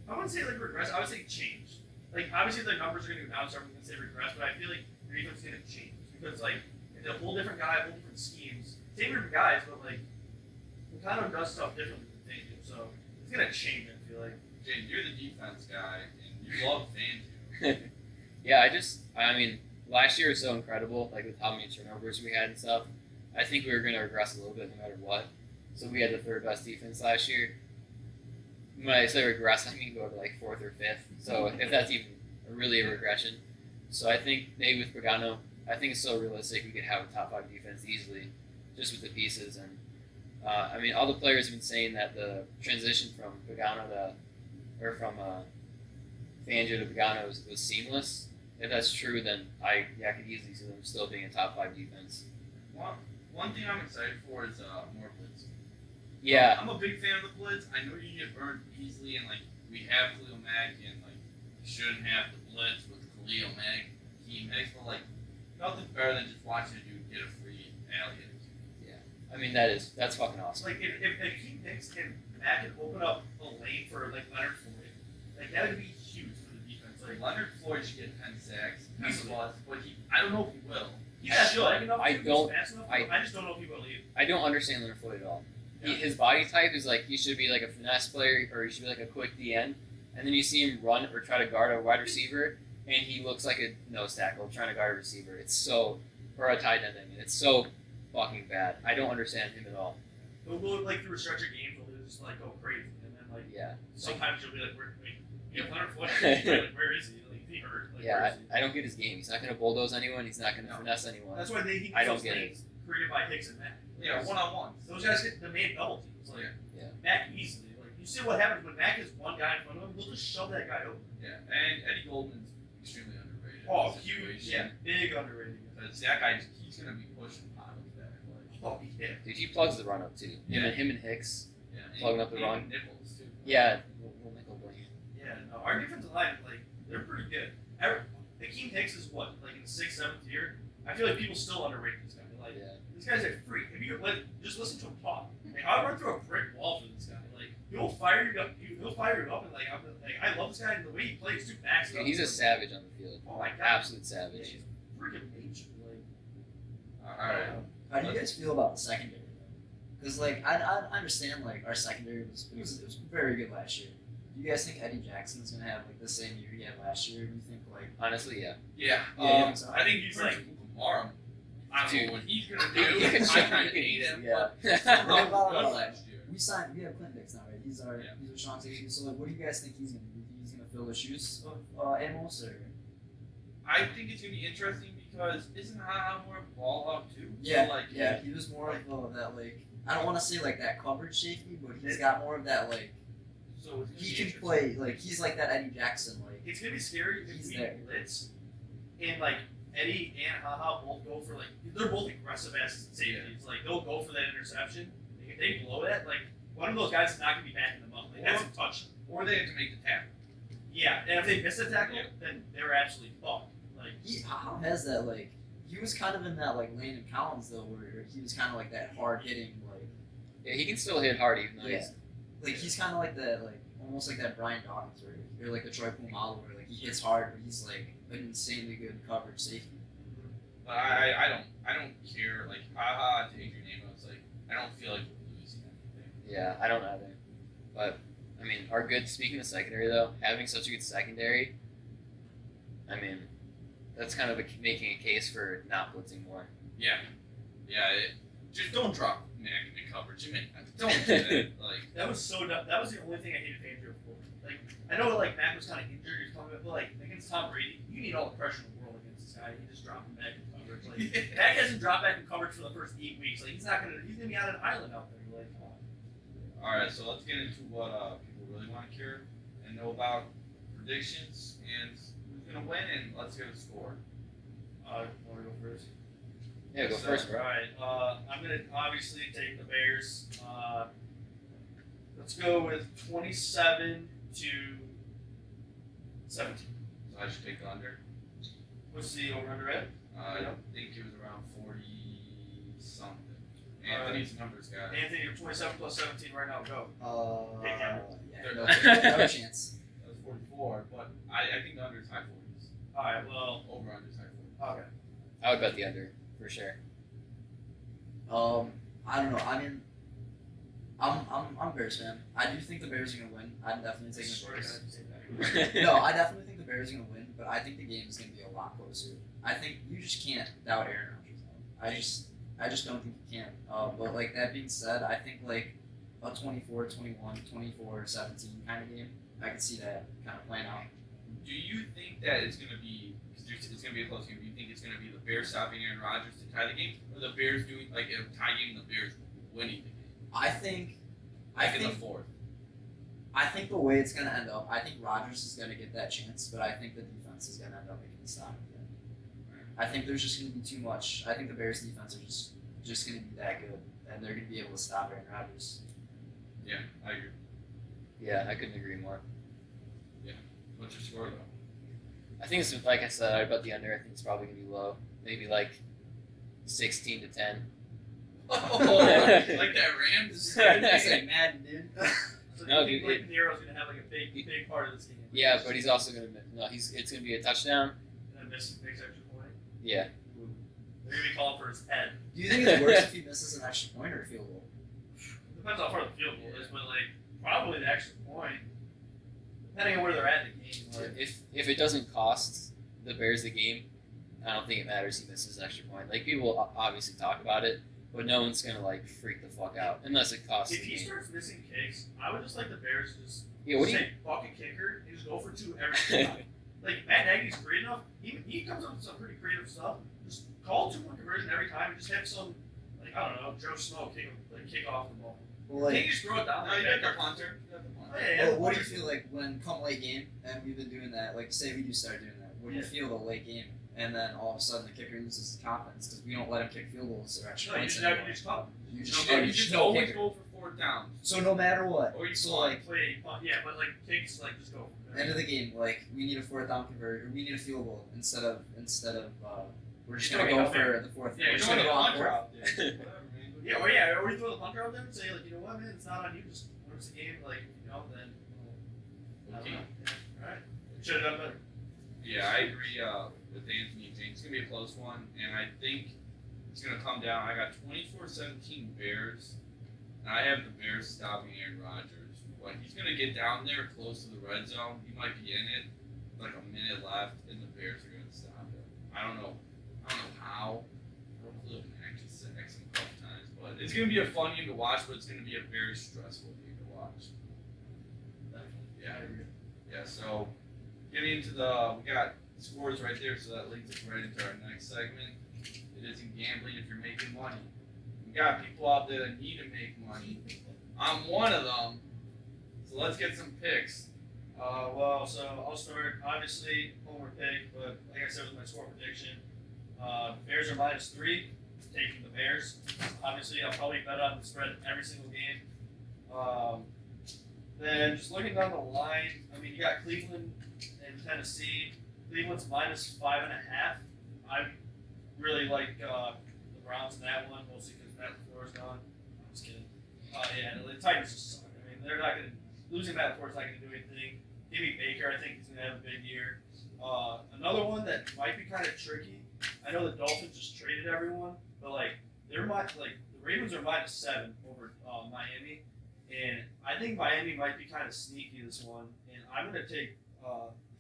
S2: I wouldn't say like regress. I would say change. Like obviously the numbers are going to go down, so I'm going to say regress. But I feel like your defense is going to change because like it's a whole different guy, whole different schemes, same group of guys, but like Pagano does stuff differently than they do. So it's going to change. I feel like.
S1: Jane, you're the defense guy, and you love Fangio.
S3: Yeah, I mean, last year was so incredible, like with how many turnovers we had and stuff. I think we were going to regress a little bit no matter what. So we had the third best defense last year. When I say regress, I mean go to like fourth or fifth. So if that's even really a regression. So I think maybe with Pagano, I think it's so realistic we could have a top 5 defense easily, just with the pieces. And I mean, all the players have been saying that the transition from Pagano from Fangio to Pagano was seamless. If that's true, then I could easily see them still being a top 5 defense.
S1: One thing I'm excited for is more blitz.
S3: Yeah,
S1: I'm a big fan of the blitz. I know you get burned easily, and like we have Khalil Mack, and like you shouldn't have to blitz with Khalil Mack, teammates, but like nothing better than just watching a dude get a free alley.
S3: I mean that's fucking awesome.
S2: Like if Keem Hicks can Mack can open up a lane for like Leonard Floyd, like that would be huge for the defense. Like
S1: Leonard Floyd should get 10 sacks, 10 plus, but I don't know if he will.
S2: He should.
S3: I
S2: just don't know if he will either.
S3: I don't understand Leonard Floyd at all.
S2: Yeah.
S3: His body type is like he should be like a finesse player, or he should be like a quick DN, and then you see him run or try to guard a wide receiver, and he looks like a nose tackle trying to guard a receiver. It's so, or a tight end. I mean, it's so fucking bad. I don't understand him at all.
S2: He'll go like through a stretch of games where he'll just like go crazy, and then like
S3: Yeah.
S2: sometimes you'll be like, wait, you have Leonard Floyd, like, where is he? Like is he hurt? Like, where
S3: Yeah,
S2: is he?
S3: I don't get his game. He's not gonna bulldoze anyone. He's not gonna
S2: No.
S3: finesse anyone.
S2: That's why he
S3: I don't
S2: those
S3: get
S2: lanes created by Hicks and Mack.
S1: Yeah, one-on-one.
S2: Those guys get the man double teams. Like
S3: Yeah.
S2: Mack easily. Like you see what happens when Mack is one guy in front of him, he'll just shove that guy over.
S1: Yeah, and Eddie Goldman's extremely underrated.
S2: Oh,
S1: in this
S2: huge.
S1: situation.
S2: Yeah, big underrated.
S1: Because that guy, he's gonna be pushing Pollard back. Like,
S2: Oh yeah.
S3: Dude, he plugs the run up too.
S1: Yeah.
S3: Him and Hicks.
S1: yeah,
S3: Plugging up the
S1: even
S3: run.
S1: Nichols too.
S3: Yeah, we'll nickel blame.
S2: Yeah, no, our defensive line, like, they're pretty good. Hakeem Hicks is what, like in the 6th, 7th year? I feel like people still underrate this guy. Like,
S3: Yeah.
S2: this guy's a freak. If you just listen to him talk, like, I'll run through a brick wall for this guy. Like, he'll fire you up. He'll fire you up, and like, I love this guy and the way he plays too. Backs
S3: Dude,
S2: up.
S3: he's a savage on the field.
S2: Oh my god,
S3: Absolute
S2: Yeah,
S3: savage.
S2: he's freaking nature. Like,
S1: All right.
S4: How do you guys feel about the secondary? Because like I understand like our secondary was very good last year. Do you guys think Eddie Jackson's gonna have like the same year he had last year? Do you think like
S3: Honestly, yeah.
S1: Yeah.
S4: Yeah, so-
S1: I think he's like Lamar. I don't
S3: Dude.
S1: know what he's gonna do.
S3: You can
S1: I
S3: check-
S1: kind
S3: you
S1: of
S3: can-
S1: hate him.
S3: yeah.
S1: But he's good
S4: Well,
S1: last year.
S4: we have Clint Dix now, right? He's our Sean safety. So like what do you guys think he's gonna do? He's gonna fill the shoes of Amos or
S1: I think it's gonna be interesting because isn't Haha more of a ball hawk too?
S4: yeah,
S1: So, like,
S4: yeah, he was more of that like I don't want to say like that coverage safety, but he's got more of that like
S1: So it's gonna
S4: he
S1: be
S4: can
S1: interesting.
S4: play like he's like that Eddie Jackson like
S2: it's gonna be scary if
S4: He's
S2: we
S4: there.
S2: blitz and like Eddie and Haha both go for like they're both aggressive ass safeties. Like they'll go for that interception. Like, if they blow that, like one of those guys is not gonna be backing them up. Like that's a touch.
S1: Or they have to make the tackle.
S2: Yeah, and if they miss a tackle,
S1: Yeah.
S2: then they're absolutely fucked. Like
S4: how has that like he was kind of in that like Landon Collins though where he was kind of like that hard hitting like
S3: Yeah, he can still hit hard even though
S4: yeah like he's kind of like that like almost like that Brian Dawkins or like the Troy Polamalu where like he hits hard but he's like an insanely good coverage safety.
S1: But I don't care. Like Haha to Adrian Amos, like I don't feel like we're losing anything.
S3: Yeah, I don't either. But I mean, speaking of secondary though, having such a good secondary, I mean, that's kind of making a case for not blitzing more.
S1: Yeah. Just don't drop Mac into coverage. Don't do that. Like
S2: That was so dumb. That was the only thing I hated Fangio for. Like, I know like Mac was kind of injured, he was coming, but like against Tom Brady, you need all the pressure in the world against this guy. You just drop him back in coverage. Like Mac hasn't dropped back in coverage for the first 8 weeks. Like he's gonna be on an island out there. Like,
S1: all right, so let's get into what people really want to hear and know about predictions and who's gonna win, and let's get a score.
S2: want to go first?
S3: Yeah, go first, bro.
S2: All right. I'm gonna obviously take the Bears. Let's go with 27 to 17.
S1: So I should take the under.
S2: What's the over/under at?
S1: I think it was around 40 something. Anthony's numbers got it.
S2: Anthony, you're 27 plus 17 right now. Go.
S4: Yeah, no,
S1: That
S4: no chance.
S1: was 44, but I think the under is high 40s.
S2: All right. Well.
S1: Over under is high 40s.
S2: Okay.
S3: I would bet the under for sure.
S4: I don't know. I mean, I'm Bears fan. I do think the Bears are gonna win. I'm definitely taking the Bears. No, I definitely think the Bears are gonna win, but I think the game is gonna be a lot closer. I think you just can't doubt Aaron Rodgers. I just don't think you can. But like that being said, I think like a 24-21, 24-17 kind of game. I can see that kind of playing out.
S1: Do you think that it's going to be, because it's going to be a close game, do you think it's going to be the Bears stopping Aaron Rodgers to tie the game, or the Bears doing, like, a tie game and the Bears winning the game?
S4: I think
S1: In the fourth.
S4: I think the way it's gonna end up, I think Rodgers is gonna get that chance, but I think the defense is gonna end up making the stop again. I think there's just gonna be too much. I think the Bears defense are just gonna be that good, and they're gonna be able to stop Aaron Rodgers.
S1: Yeah, I agree.
S3: Yeah, I couldn't agree more.
S1: What's your score, though?
S3: I think it's like I said. I bet the under. I think it's probably gonna be low. Maybe like 16 to 10.
S1: Oh, like that Rams?
S4: That's like Madden, dude.
S2: So
S3: No,
S2: do you
S3: dude,
S2: think like Pinero's gonna have like a big part of this game?
S3: Yeah, but he's also gonna it's gonna be a touchdown.
S2: And then miss a big extra point.
S3: Yeah.
S2: They're gonna be calling for his head.
S4: Do you think it's worse if he misses an extra point or a field goal?
S2: Depends how far the field goal is, but like probably the extra point, depending on where they're at in the game. Like,
S3: If it doesn't cost the Bears the game, I don't think it matters he misses an extra point. Like people obviously talk about it, but no one's gonna like freak the fuck out unless it costs.
S2: if
S3: the
S2: he
S3: game.
S2: starts missing kicks, I would just like the Bears to just
S3: Yeah, what do you?
S2: say fuck a kicker and just go for 2 every single time. Like Matt Nagy's great enough. He comes up with some pretty creative stuff. Just call 2-point conversion every time and just have some like I don't know Joe Snow kick off the ball.
S4: Well,
S2: Can
S4: like,
S2: you just throw it down?
S1: No, you
S2: like
S1: got
S2: that?
S1: the punter. You got the punter.
S2: Yeah,
S4: well, what do you feel like when come late game and we've been doing that? Like, say we do start doing that. What do you feel the late game and then all of a sudden the kicker loses his confidence because we don't let him kick field goals or extra
S2: No, you
S4: points
S2: just have
S4: anymore.
S2: to just call.
S4: You
S1: You
S4: just
S1: just
S4: no
S1: always
S4: kicker.
S1: go for 4th down.
S4: So no matter what,
S1: Or you
S4: so
S1: punt.
S4: like
S2: Yeah, but like kicks, like just go.
S4: end of the game, like we need a 4th down conversion, or we need a field goal instead of we're just
S2: You're
S4: gonna
S2: going
S4: go
S2: out
S4: for
S2: there.
S4: the 4th.
S2: Yeah,
S4: we're
S2: you're
S4: just
S2: going
S4: gonna
S2: to
S4: go on
S1: punter
S4: 4th.
S1: out there. Whatever, man.
S2: Or you throw the punter out there and say like, you know what, man, it's not on you. Just when it's the game, like then. I don't
S1: Okay.
S2: know. Yeah. All right. Should have done better.
S1: Yeah, I agree with Anthony and James. It's going to be a close one, and I think it's going to come down. I got 24-17 Bears, and I have the Bears stopping Aaron Rodgers. But he's going to get down there close to the red zone. He might be in it, like a minute left, and the Bears are going to stop him. I don't know how. Look, actually sex him a couple times, but it's going to be a fun game to watch, but it's going to be a very stressful game to watch. Yeah. Yeah, so getting into we got scores right there, so that leads us right into our next segment. It isn't gambling if you're making money. We got people out there that need to make money. I'm one of them. So let's get some picks.
S2: So I'll start. Obviously, homer pick, but like I said with my score prediction, Bears are -3, taking the Bears. Obviously, I'll probably bet on the spread every single game. Then just looking down the line, I mean, you got Cleveland and Tennessee. Cleveland's -5.5. I really like the Browns in that one, mostly because Matt LaFleur's gone. I'm just kidding. Yeah, the Titans just suck. I mean, they're not going to losing Matt LaFleur's not going to do anything. Give me Baker. I think he's going to have a big year. Another one that might be kind of tricky. I know the Dolphins just traded everyone, but the Ravens are -7 over Miami. And I think Miami might be kind of sneaky this one, and I'm going to take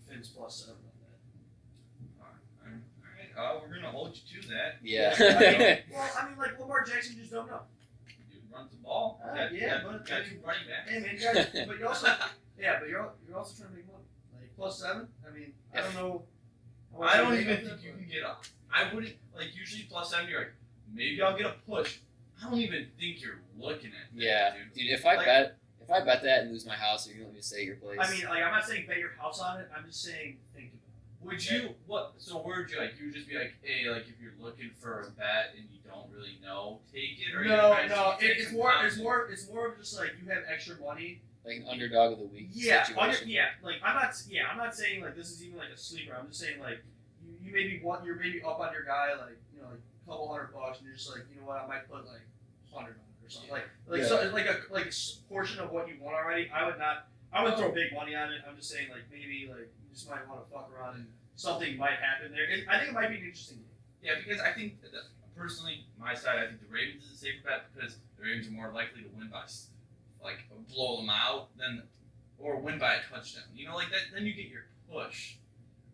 S2: Fins +7 on that.
S1: we're gonna hold you to that.
S3: Yeah.
S2: Well, I mean, like Lamar Jackson, you just don't know.
S1: You run the ball.
S2: But
S1: got two running backs.
S2: Hey man, but you're also you're also trying to make money. Like +7. I mean, I don't know.
S1: I don't even think you can get up. I wouldn't like usually +7. You're like maybe I'll get a push. I don't even think you're looking at that,
S3: Yeah, dude. If I bet that and lose my house, are you gonna let me stay at your place?
S2: I mean, like I'm not saying bet your house on it. I'm just saying think about it.
S1: Would you what? So would you like? You would just be like, hey, like if you're looking for a bet and you don't really know, take it. Or
S2: No,
S1: it's
S2: more of just like you have extra money.
S3: like an underdog of the week situation.
S2: Like I'm not saying like this is even like a sleeper. I'm just saying like you maybe you're maybe up on your guy like like a couple $100 and you're just like what I might put like 100 on it or something so like a portion of what you want already. I wouldn't throw big money on it. I'm just saying like maybe like you just might want to fuck around and something might happen there. I think it might be an interesting game.
S1: Yeah, because I think personally, my side, I think the Ravens is a safer bet because the Ravens are more likely to win by like blow them out or win by a touchdown. Like that. Then you get your push.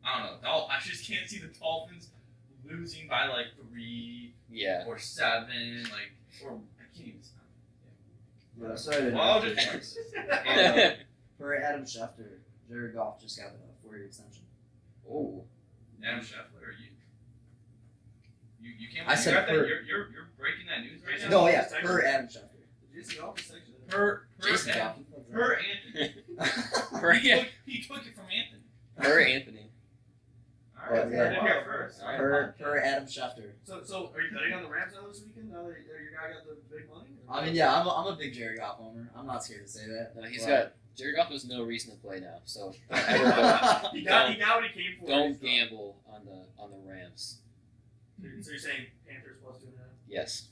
S1: I don't know. I just can't see the Dolphins losing by like 3 or 7, or I can't even.
S4: Yeah, sorry to
S1: Well,
S4: interrupt for Adam Schefter, Jared Goff just got a 4-year extension.
S3: Oh.
S1: Adam Scheffler, or you can't.
S4: I said per.
S1: You're breaking that news right now.
S4: No, yeah, per Adam Schefter.
S1: Per
S4: Jason
S1: Anthony.
S4: Goff.
S1: Per Anthony. He took it from Anthony.
S3: Per Anthony.
S1: All right,
S4: Yeah.
S1: here first. All right.
S4: Per Adam Schefter.
S2: So are you betting on the Rams now this weekend? Now that your guy got the big money?
S4: I mean, yeah, I'm a big Jared Goff owner. I'm not scared to say that.
S3: No, he's
S4: But-
S3: got Jared Goff has no reason to play now, so don't ever
S2: He got what he came for.
S3: don't gamble on the Rams.
S2: So you're saying Panthers +2.5?
S3: Yes.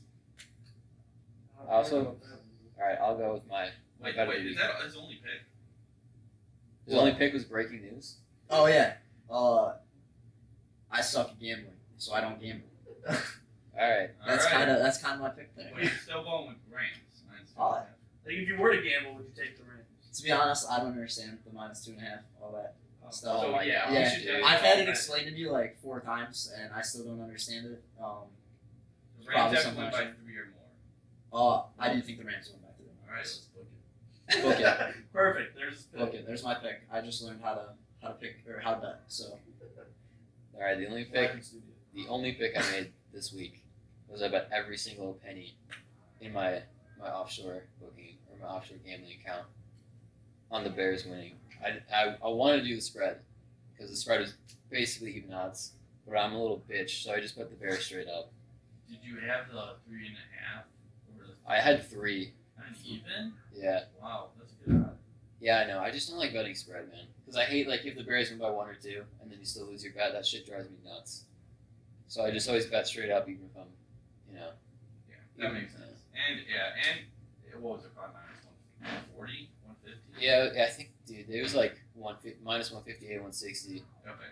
S2: I don't
S3: Also-
S2: know about that.
S3: All right, I'll go with my
S1: Wait,
S3: bet of the
S1: is
S3: week.
S1: that his only pick?
S3: His only pick was breaking news.
S4: Oh yeah. I suck at gambling, so I don't gamble.
S3: All right.
S4: That's kind of my pick there.
S1: But you're still going with Rams.
S4: Uh,
S2: Like if you were to gamble, would you take the Rams?
S4: To be honest, I don't understand the -2.5, all that stuff.
S1: So,
S3: my
S1: yeah,
S3: God.
S1: we
S4: Yeah,
S1: should do
S4: I've had it
S1: that.
S4: explained to me like 4 times, and I still don't understand it.
S1: The Rams
S4: Probably
S1: have to
S4: something
S1: win
S4: like
S1: by 3 or more.
S4: I do think the Rams win by 3.
S1: All right, let's book it.
S3: Book it.
S2: Perfect. There's
S4: Okay, there's my pick. I just learned how to pick or how to bet. So
S3: All right. The only pick I made this week was I bet every single penny in my offshore booking or my offshore gambling account on the Bears winning. I want to do the spread because the spread is basically even odds, but I'm a little bitch, so I just bet the Bears straight up.
S1: Did you have the 3.5 or the
S3: I had 3.
S1: even?
S3: Yeah.
S1: Wow, that's a good odds.
S3: Yeah, I know. I just don't like betting spread, man. Because I hate if the Bears win by 1 or 2 and then you still lose your bet. That shit drives me nuts. So I just always bet straight up, even if I'm,
S1: Yeah, that makes sense. And what was it, about -140, 150?
S3: Yeah, I think, dude, it was like -158, 160.
S1: Okay,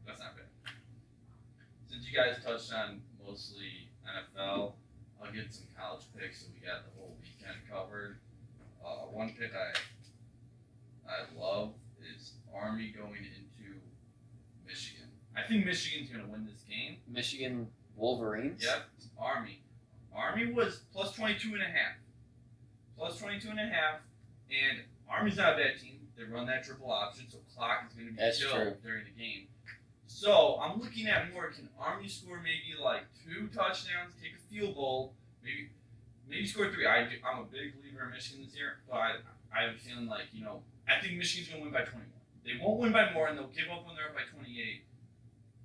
S1: that's not bad. Since you guys touched on mostly NFL, I'll get some college picks, so we got the whole weekend covered. One pick I love is Army going into Michigan. I think Michigan's going to win this game.
S3: Michigan Wolverines?
S1: Yep, Army. Army was +22.5. +22.5, and Army's not a bad team. They run that triple option, so clock is going to be
S3: That's
S1: killed
S3: true.
S1: during the game. So I'm looking at more. Can Army score maybe like 2 touchdowns, take a field goal, maybe score 3? I'm a big believer in Michigan this year, but I have a feeling I think Michigan's going to win by 21. They won't win by more, and they'll give up when they're up by 28.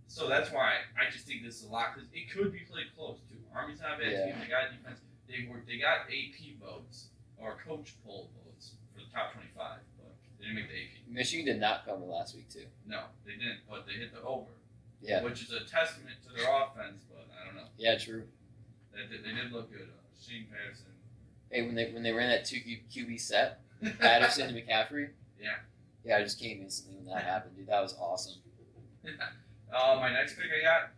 S1: So that's why I just think this is a lot, because it could be played close too. Army's not a bad team. They got defense. They got AP votes or coach poll votes for the top 25, but they didn't make the AP.
S3: Michigan did not cover last week, too.
S1: No, they didn't, but they hit the over.
S3: Yeah.
S1: Which is a testament to their offense, but I don't know.
S3: Yeah, true.
S1: They did look good. Shane Patterson.
S3: Hey, when they ran that 2 QB set, Patterson and McCaffrey.
S1: Yeah.
S3: Yeah, I just came instantly when that happened, dude. That was awesome.
S1: My next pick I got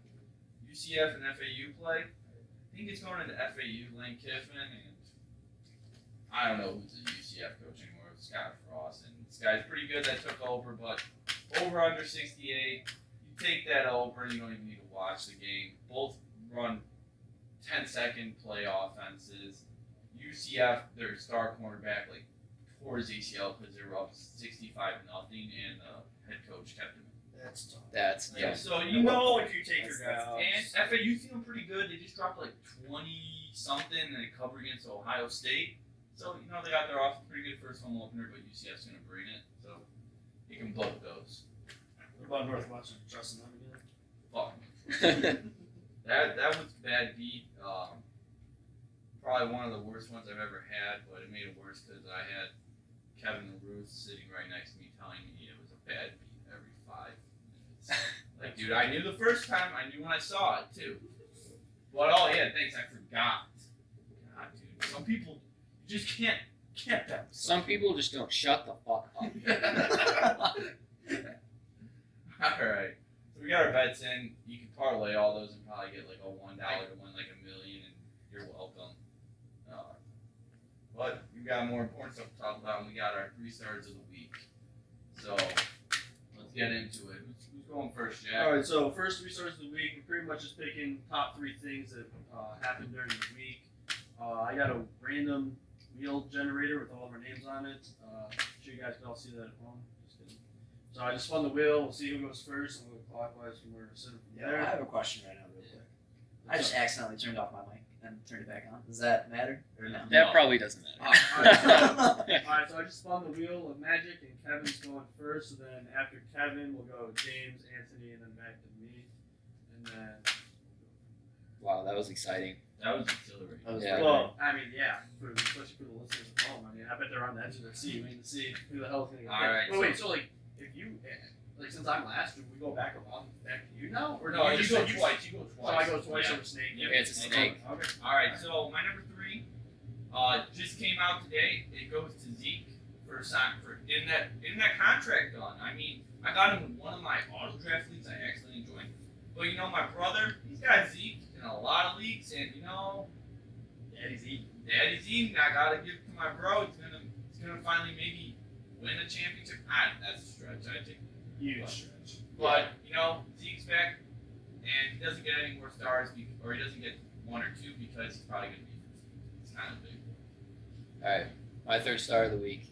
S1: UCF and FAU play. I think it's going into FAU, Lane Kiffin, and I don't know who's the UCF coach anymore. It's Scott Frost, and this guy's pretty good that took over, but over under 68. You take that over, and you don't even need to watch the game. Both run 10-second play offenses. UCF, their star cornerback, like tore his ACL because they were up 65-0, and the head coach kept him.
S2: That's
S3: Yeah.
S1: So
S2: if you take your guy out.
S1: and FAU feeling pretty good. They just dropped like 20 something and they covered against Ohio State. So they got their off pretty good first home opener, but UCF's gonna bring it. So you can both those.
S2: What about Northwestern? Trusting them again?
S1: Fuck. That was a bad beat. Probably one of the worst ones I've ever had, but it made it worse because I had Kevin Ruth sitting right next to me telling me it was a bad beat every 5 minutes. Like, dude, I knew the first time. I knew when I saw it too. But thanks. I forgot. God, dude. Some people just can't that.
S3: Some people just don't shut the fuck up.
S1: All right. So we got our bets in. You can parlay all those and probably get like a $1 to win like $1 million, and you're welcome. But we got more important stuff to talk about, and we got our 3 stars of the week. So let's get into it. Who's going first, Jack?
S2: All right, so first 3 stars of the week, we're pretty much just picking top 3 things that happened during the week. I got a random wheel generator with all of our names on it. I'm sure you guys can all see that at home. Just kidding. So I just spun the wheel. We'll see who goes first, and we'll go clockwise from where we're sitting from
S4: I
S2: there.
S4: have a question right now, real quick. I just accidentally turned off my mic and turned it back on. Does that matter or no?
S3: That probably doesn't matter.
S2: Alright, so I just spun the wheel of magic, and Kevin's going first. So then after Kevin, we'll go James, Anthony, and then back to me. And then.
S3: Wow, that was exciting.
S1: That was exhilarating.
S4: That was
S3: Yeah.
S2: Well, I mean, yeah, especially for the listeners at home. I mean, I bet they're on the edge of their seat waiting to see who the hell's going to go.
S1: All right,
S2: Wait, so like, if you, like, since I'm last, do we go back around back to you now? Or do
S1: No,
S2: you
S1: you
S2: just
S1: go
S2: you-
S1: twice. You go
S2: So
S1: twice.
S2: I go twice
S1: Yeah.
S2: over Snake.
S1: Yeah,
S3: it's a snake.
S2: Okay.
S1: All right, so my number 3 just came out today. It goes to Zeke for getting that contract done. I mean, I got him in one of my auto draft leagues I actually enjoyed. But my brother, he's got Zeke in a lot of leagues, and Daddy's eating. I gotta give it to my bro. He's gonna finally maybe win a championship. That's a stretch. I take
S2: Huge stretch.
S1: But Zeke's back, and he doesn't get any more stars, or he doesn't get 1 or 2 because he's probably gonna be first. It's kind of big.
S3: Alright, my 3rd star of the week.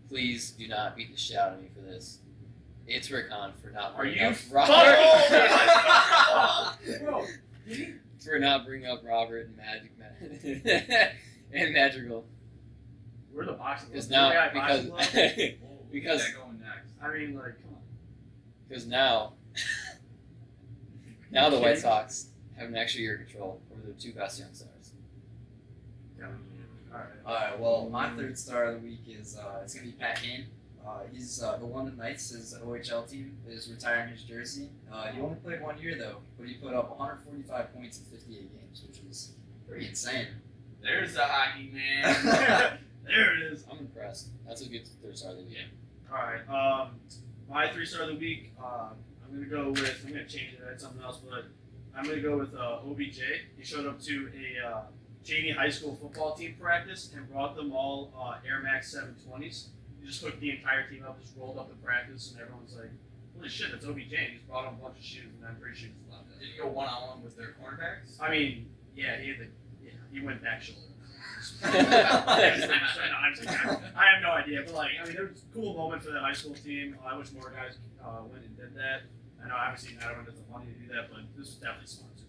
S3: Please do not beat the shit out of me for this. It's Rickon for not bringing up Robert.
S2: Bro,
S3: For not bringing up Robert and and Madrigal.
S2: we're the boxing
S3: Because
S2: club.
S3: now,
S2: We're the boxing
S3: because
S2: club.
S1: We'll
S3: Because-
S1: get that going next.
S2: I mean, like, come on.
S3: because now the White Sox have an extra year control over their 2 best young stars.
S2: Alright.
S4: Alright, well, my 3rd star of the week is it's gonna be Pat Kane. He's the London Knights, his OHL team, is retiring his jersey. He only played 1 year though, but he put up 145 points in 58 games, which was pretty insane.
S1: There's the hockey man.
S2: There it is.
S3: I'm impressed. That's a good 3rd star of the week.
S2: Alright, my 3 star of the week, I'm gonna change it, I had something else, but I'm gonna go with OBJ. He showed up to a Cheney High School football team practice and brought them all Air Max 720s. He just hooked the entire team up, just rolled up the practice, and everyone's like, holy shit, that's OBJ. He just brought him a bunch of shoes, and I'm pretty sure he's loved
S1: Did
S2: it.
S1: he go 1-on-1 with their cornerbacks?
S2: I mean, yeah, he went back shoulder.
S3: Yeah.
S2: I'm just kidding. I have no idea, but it was a cool moment for that high school team. I wish more guys went and did that. I know obviously not everyone has the money to do that, but this was definitely sponsored.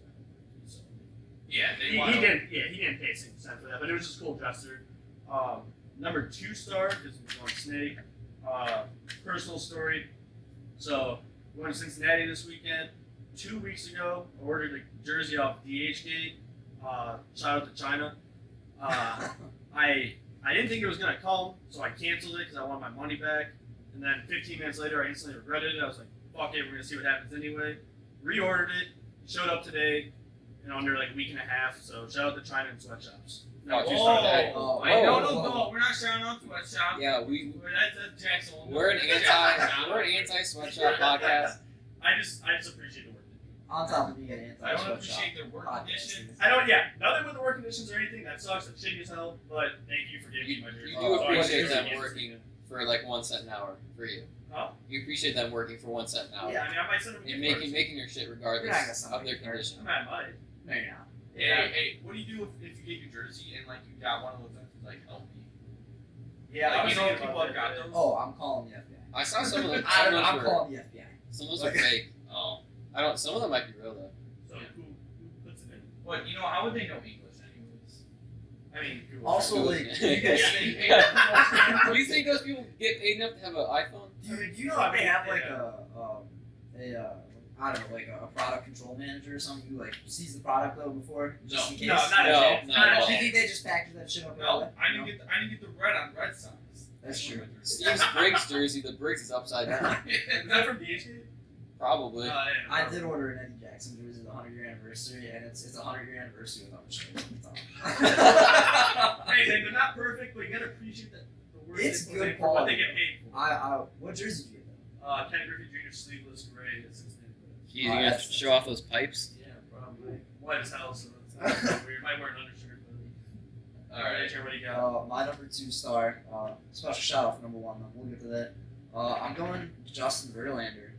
S2: So
S1: Yeah,
S2: he didn't pay a single cent for that, but it was just a cool gesture. Number 2 star is on Snake. Personal story. So we went to Cincinnati this weekend. 2 weeks ago, I ordered a jersey off DHgate. Shout out to China. I didn't think it was gonna come, so I canceled it because I wanted my money back. And then 15 minutes later, I instantly regretted it. I was like, "Fuck it, we're gonna see what happens anyway." Reordered it. Showed up today, under a week and a half. So shout out to China and sweatshops.
S3: No,
S1: Oh,
S3: 2 star today.
S4: Oh,
S1: no, we're not shouting out to a shop.
S3: Yeah,
S1: That's a Jackson.
S3: we're an anti sweatshop podcast.
S2: I just appreciate the work.
S4: On top of being an
S1: I don't
S4: anti-sweatshop
S1: appreciate their work
S4: podcast.
S1: conditions.
S2: I don't. Yeah, nothing with the work conditions or anything. That sucks. That's shitty as hell. But thank you for giving me my jersey.
S3: You do appreciate
S2: Oh,
S3: them
S2: yeah.
S3: working for like 1 cent an hour for you.
S2: Huh?
S3: You appreciate them working for 1 cent an hour.
S2: Yeah, I mean, I might send them a
S3: And
S2: gift card.
S3: making your shit
S4: You're
S3: regardless
S4: not gonna send
S3: of
S4: me
S3: their
S4: a card.
S3: condition.
S2: I might.
S4: No, you're not.
S1: Hey, what do you do if you get your jersey and like you got one of those that says like LB?
S2: Yeah, I
S1: Like,
S2: was
S1: you know
S2: thinking
S1: people
S2: about
S1: have got
S2: that.
S1: those.
S4: Oh, I'm calling the FBI.
S3: I saw some of them.
S4: I
S3: Some
S4: don't
S3: of
S4: know, I'm
S3: those were,
S4: calling the FBI.
S3: some of those were fake.
S1: Oh,
S3: I don't. Some of them might be real though.
S2: So who puts it in?
S1: but you know how would they know English anyways?
S2: I mean, Google.
S4: Also,
S3: Google.
S4: like, you guys
S3: Do you think those people get paid enough to have an iPhone?
S4: do you
S2: No,
S4: know
S2: I
S4: they
S2: mean,
S4: have like
S2: yeah.
S4: I don't know, like a product control manager or something who like sees the product though before just in case?
S2: No, not
S3: No,
S2: a chance.
S3: no,
S2: Not
S3: no.
S2: a
S4: Do you
S2: chance.
S4: think they just package that shit up?
S1: No,
S4: right away?
S1: I didn't get the red on Red Sox.
S4: That's true.
S3: Steve's Briggs jersey. The Briggs is upside down.
S2: Is that from DHgate?
S3: Probably.
S4: I did order an Eddie Jackson jersey, the 100-year anniversary, and it's a 100-year anniversary without the shirt.
S2: Hey, they're not perfect, but you gotta appreciate the work
S4: It's
S2: they
S4: good
S2: put in for what they
S4: quality.
S2: get paid for.
S4: What jersey did you get
S2: Ken Griffey Jr. sleeveless gray. That's his name.
S3: You gonna
S4: that's-
S3: show off those pipes?
S2: Yeah, probably. White as hell, so that's weird. Might wear an undershirt. But...
S1: All right.
S2: What do you got?
S4: though? My number 2 star, special shout out for number 1 though. We'll get to that. I'm going Justin Verlander,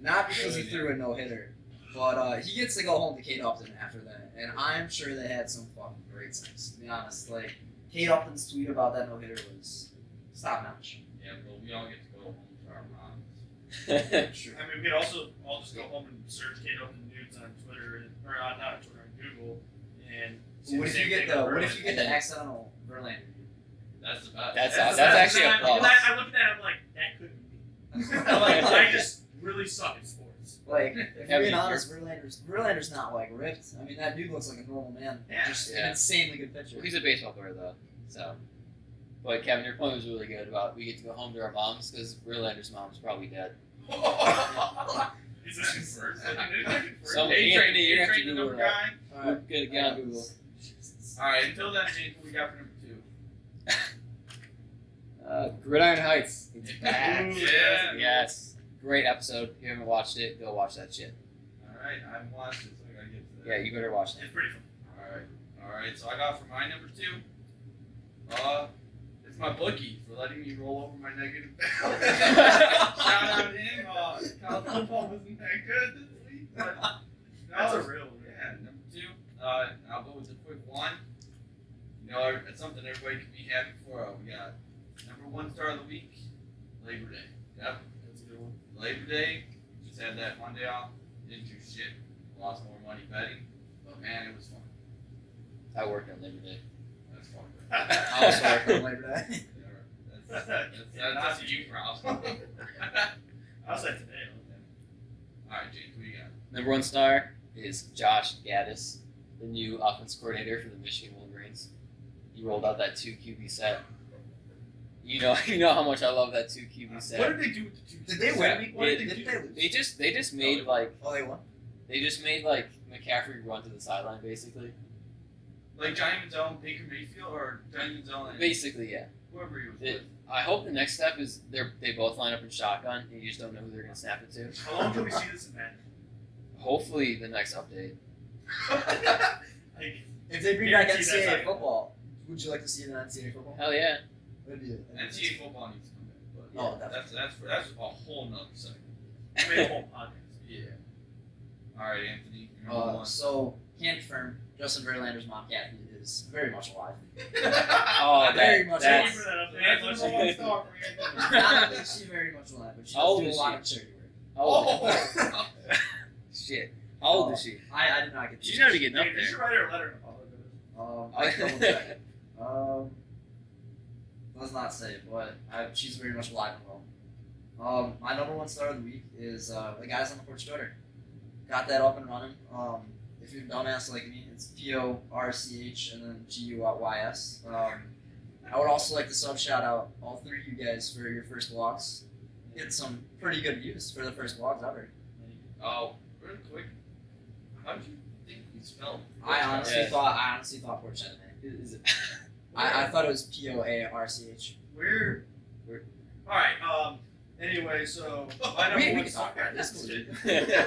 S4: not because he threw a no hitter, but he gets to go home to Kate Upton after that, and I'm sure they had some fucking great sex. To be honest, like Kate Upton's tweet about that no hitter was top notch.
S1: Yeah, well, we all get to go home to our moms.
S4: Sure.
S2: I mean, we could also all just go home and search Kate Upton nudes on Twitter, or not Twitter, on Google, and see
S4: What
S2: the
S4: if
S2: same
S4: you get
S2: thing
S4: the
S2: with
S4: what if you get the
S2: Verlander.
S4: accidental Verlander?
S1: That's the best.
S3: That's
S2: That's
S3: actually a
S2: because
S3: plus.
S2: I look at that, I'm like, that couldn't be me. Like, I just really suck at sports.
S4: Like, if
S3: Yeah,
S4: you're being
S3: but
S4: honest, Verlander's not like ripped. I mean, that dude looks like a normal man.
S2: Yeah.
S4: Just
S3: Yeah.
S4: an insanely good pitcher.
S3: Well, he's a baseball player though, so. But Kevin, your point was really good about we get to go home to our moms because Verlander's mom's probably dead.
S2: Is this confirmed?
S3: So
S1: Hey,
S3: Anthony, you're gonna have to
S1: the
S3: Google
S1: number
S3: that.
S1: guy.
S4: Alright.
S3: Get on Google.
S1: All right, until then, James, what we got for number 2?
S3: Gridiron Heights. It's back.
S1: Yeah.
S3: Yes. Great episode. If you haven't watched it, go watch that shit.
S1: All right, I haven't watched it, so I gotta get to that.
S3: Yeah, you better watch that.
S2: It's pretty fun.
S1: All right. So I got for my number 2. It's my bookie for letting me roll over my negative balance. Shout out to him. College football wasn't that good this week, but
S2: That's a real one.
S1: yeah. Number 2. I'll go with the quick one. You know, it's something everybody can be happy for. We got number 1 star of the week, Labor Day. Yep,
S2: That's a good one.
S1: Labor Day. Just had that one day off. Didn't do shit. Lost more money betting, but man, it was fun.
S3: I worked on Labor Day.
S1: That's fun.
S4: I also work on Labor Day.
S1: That's a you problem.
S2: I'll say today.
S1: All right, James, what you got?
S3: Number 1 star is Josh Gaddis, the new offense coordinator for the Michigan Wolverines. He rolled out that 2 QB set. You know how much I love that 2 QB set.
S1: What did they do with the 2?
S4: Did they win week one?
S3: They-
S4: Didn't they lose?
S3: They just made like
S4: Oh, they won?
S3: McCaffrey run to the sideline basically.
S1: Like Johnny Manziel and Baker Mayfield, or Johnny Manziel and
S3: Basically, yeah.
S1: whoever he was
S3: It-
S1: with?
S3: I hope the next step is they both line up in shotgun and you just don't know who they're gonna snap it to.
S2: How long can we see this in Madden?
S3: Hopefully the next update.
S2: Like,
S4: If they bring back
S2: Guarantee that's
S4: NCAA
S2: not-
S4: football, would you like to see it in NCAA football?
S3: Hell yeah.
S4: That'd be it.
S1: NCAA football needs to come back, but
S4: Oh,
S1: that's a whole nother segment.
S2: we made a whole podcast.
S1: Yeah. All right, Anthony, you're number 1.
S4: So, can confirm, Justin Verlander's mom, Kathy, is very much alive.
S3: Oh,
S4: Very much
S2: Thank you
S3: that's
S2: for that update.
S1: That's
S2: That's
S1: number
S2: much-
S1: 1 star for Anthony.
S4: Not only is she very much alive, but she
S3: How
S4: does
S3: old
S4: do a
S3: is
S4: lot
S3: she?
S4: of charity work.
S1: Oh.
S3: shit. How old is she?
S4: I did not get
S3: She's gotta be getting up
S2: Hey, you should
S3: there.
S2: write her a letter and apologize.
S4: I can double check. Does not say, but she's very much alive and well. My number 1 star of the week is the guys on the Porch Twitter. Got that up and running. If you're a dumbass like me, it's PORCH and then GUYS. I would also like to sub shout out all 3 of you guys for your first vlogs. Get some pretty good views for the first vlogs ever.
S1: Oh, real quick. How did you think we spelled?
S4: I honestly
S3: Yeah.
S4: thought Porch had a name.
S3: Is it?
S4: I thought it was POARCH.
S2: We're. Alright, anyway, so my number
S4: We
S2: 1
S4: can
S2: star.
S4: talk about this.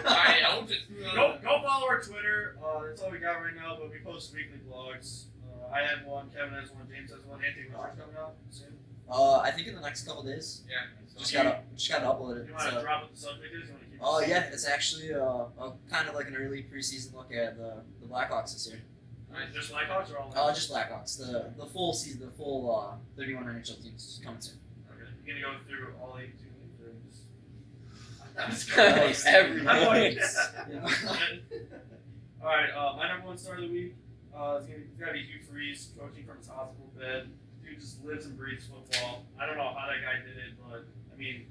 S1: I hope it's
S2: Go follow our Twitter. That's all we got right now, but we post weekly vlogs. I have one, Kevin has one, James has one, Anthony, when's yours coming out? Soon?
S4: I think in the next couple days.
S1: Yeah. So
S4: Just gotta upload it.
S2: You want to drop what the subject is? You want to keep
S4: Oh yeah, it's actually a kind of like an early preseason look at the Blackhawks this year.
S2: Alright, just Blackhawks or all?
S4: Just Blackhawks. The full season, the full 31 NHL teams coming soon.
S2: Okay. You gonna go through all 82 leagues or just?
S3: Nice. Every
S2: Nice.
S4: Yeah.
S2: All right, my number one star of the week is gotta be Hugh Freeze, coaching from his hospital bed. Dude just lives and breathes football. I don't know how that guy did it, but I mean,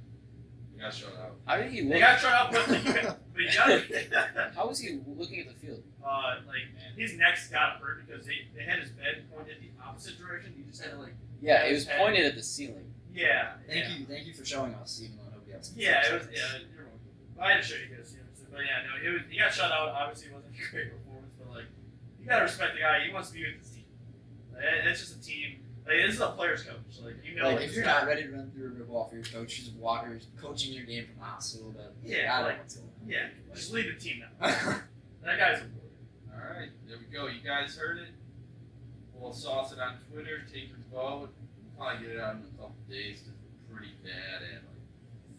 S1: you got shut out.
S3: How did he
S2: they
S3: look?
S2: got shut out, but you gotta.
S3: How was he looking at the field?
S2: Like his neck's got hurt because they had his bed pointed the opposite direction. He just had to like.
S3: Yeah, it was pointed at the ceiling.
S2: Yeah.
S4: Thank you for showing us, even though nobody else.
S2: Yeah, it was. Yeah, you're welcome. I had to show you guys. But yeah, no, he got shut out. Obviously, it wasn't a great performance, but like, you gotta respect the guy. He wants to be with his team. Like, it's just a team. Like, this is a player's coach. Like, you know,
S4: Like if you're not ready to run through a brick wall for your coach, who's coaching your game from the hospital, but
S2: Yeah,
S4: I don't
S2: like-
S4: know what's going
S2: yeah, just leave the team now.
S4: on.
S2: That guy's a warrior.
S1: All right, there we go. You guys heard it. We'll sauce it on Twitter. Take your vote. We'll probably get it out in a couple days because we're pretty bad at like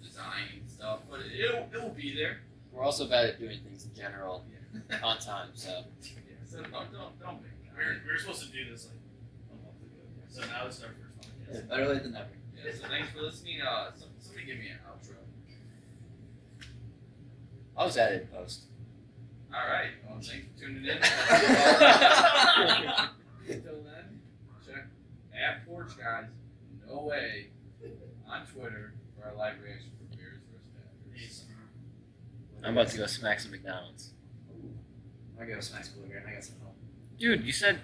S1: designing stuff, but it'll be there.
S3: We're also bad at doing things in general
S1: Yeah.
S3: on time, so.
S1: So don't make
S2: We were supposed to do this like a month ago. So now this is our first podcast.
S4: Better late than never.
S1: Yeah, so thanks for listening. Somebody give me an outro.
S3: I was at it in post.
S1: All right. Well, thanks for tuning in. Until then, check at Porch guys. No way on Twitter for our live reaction for Bears versus Packers.
S3: I'm about to go smack some McDonald's.
S4: I go Smacks Bluegrain. I got some help.
S3: Dude, you said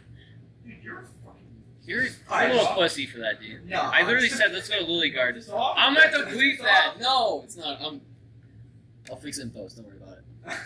S2: Dude, you're a fucking.
S3: you're
S4: Alright,
S3: a little
S4: well-
S3: pussy for that, dude.
S4: No,
S3: I literally said let's go to Lily Garden.
S2: Just off.
S3: I'm gonna have to bleep that. No, it's not. I'll fix it in post. Don't worry about it.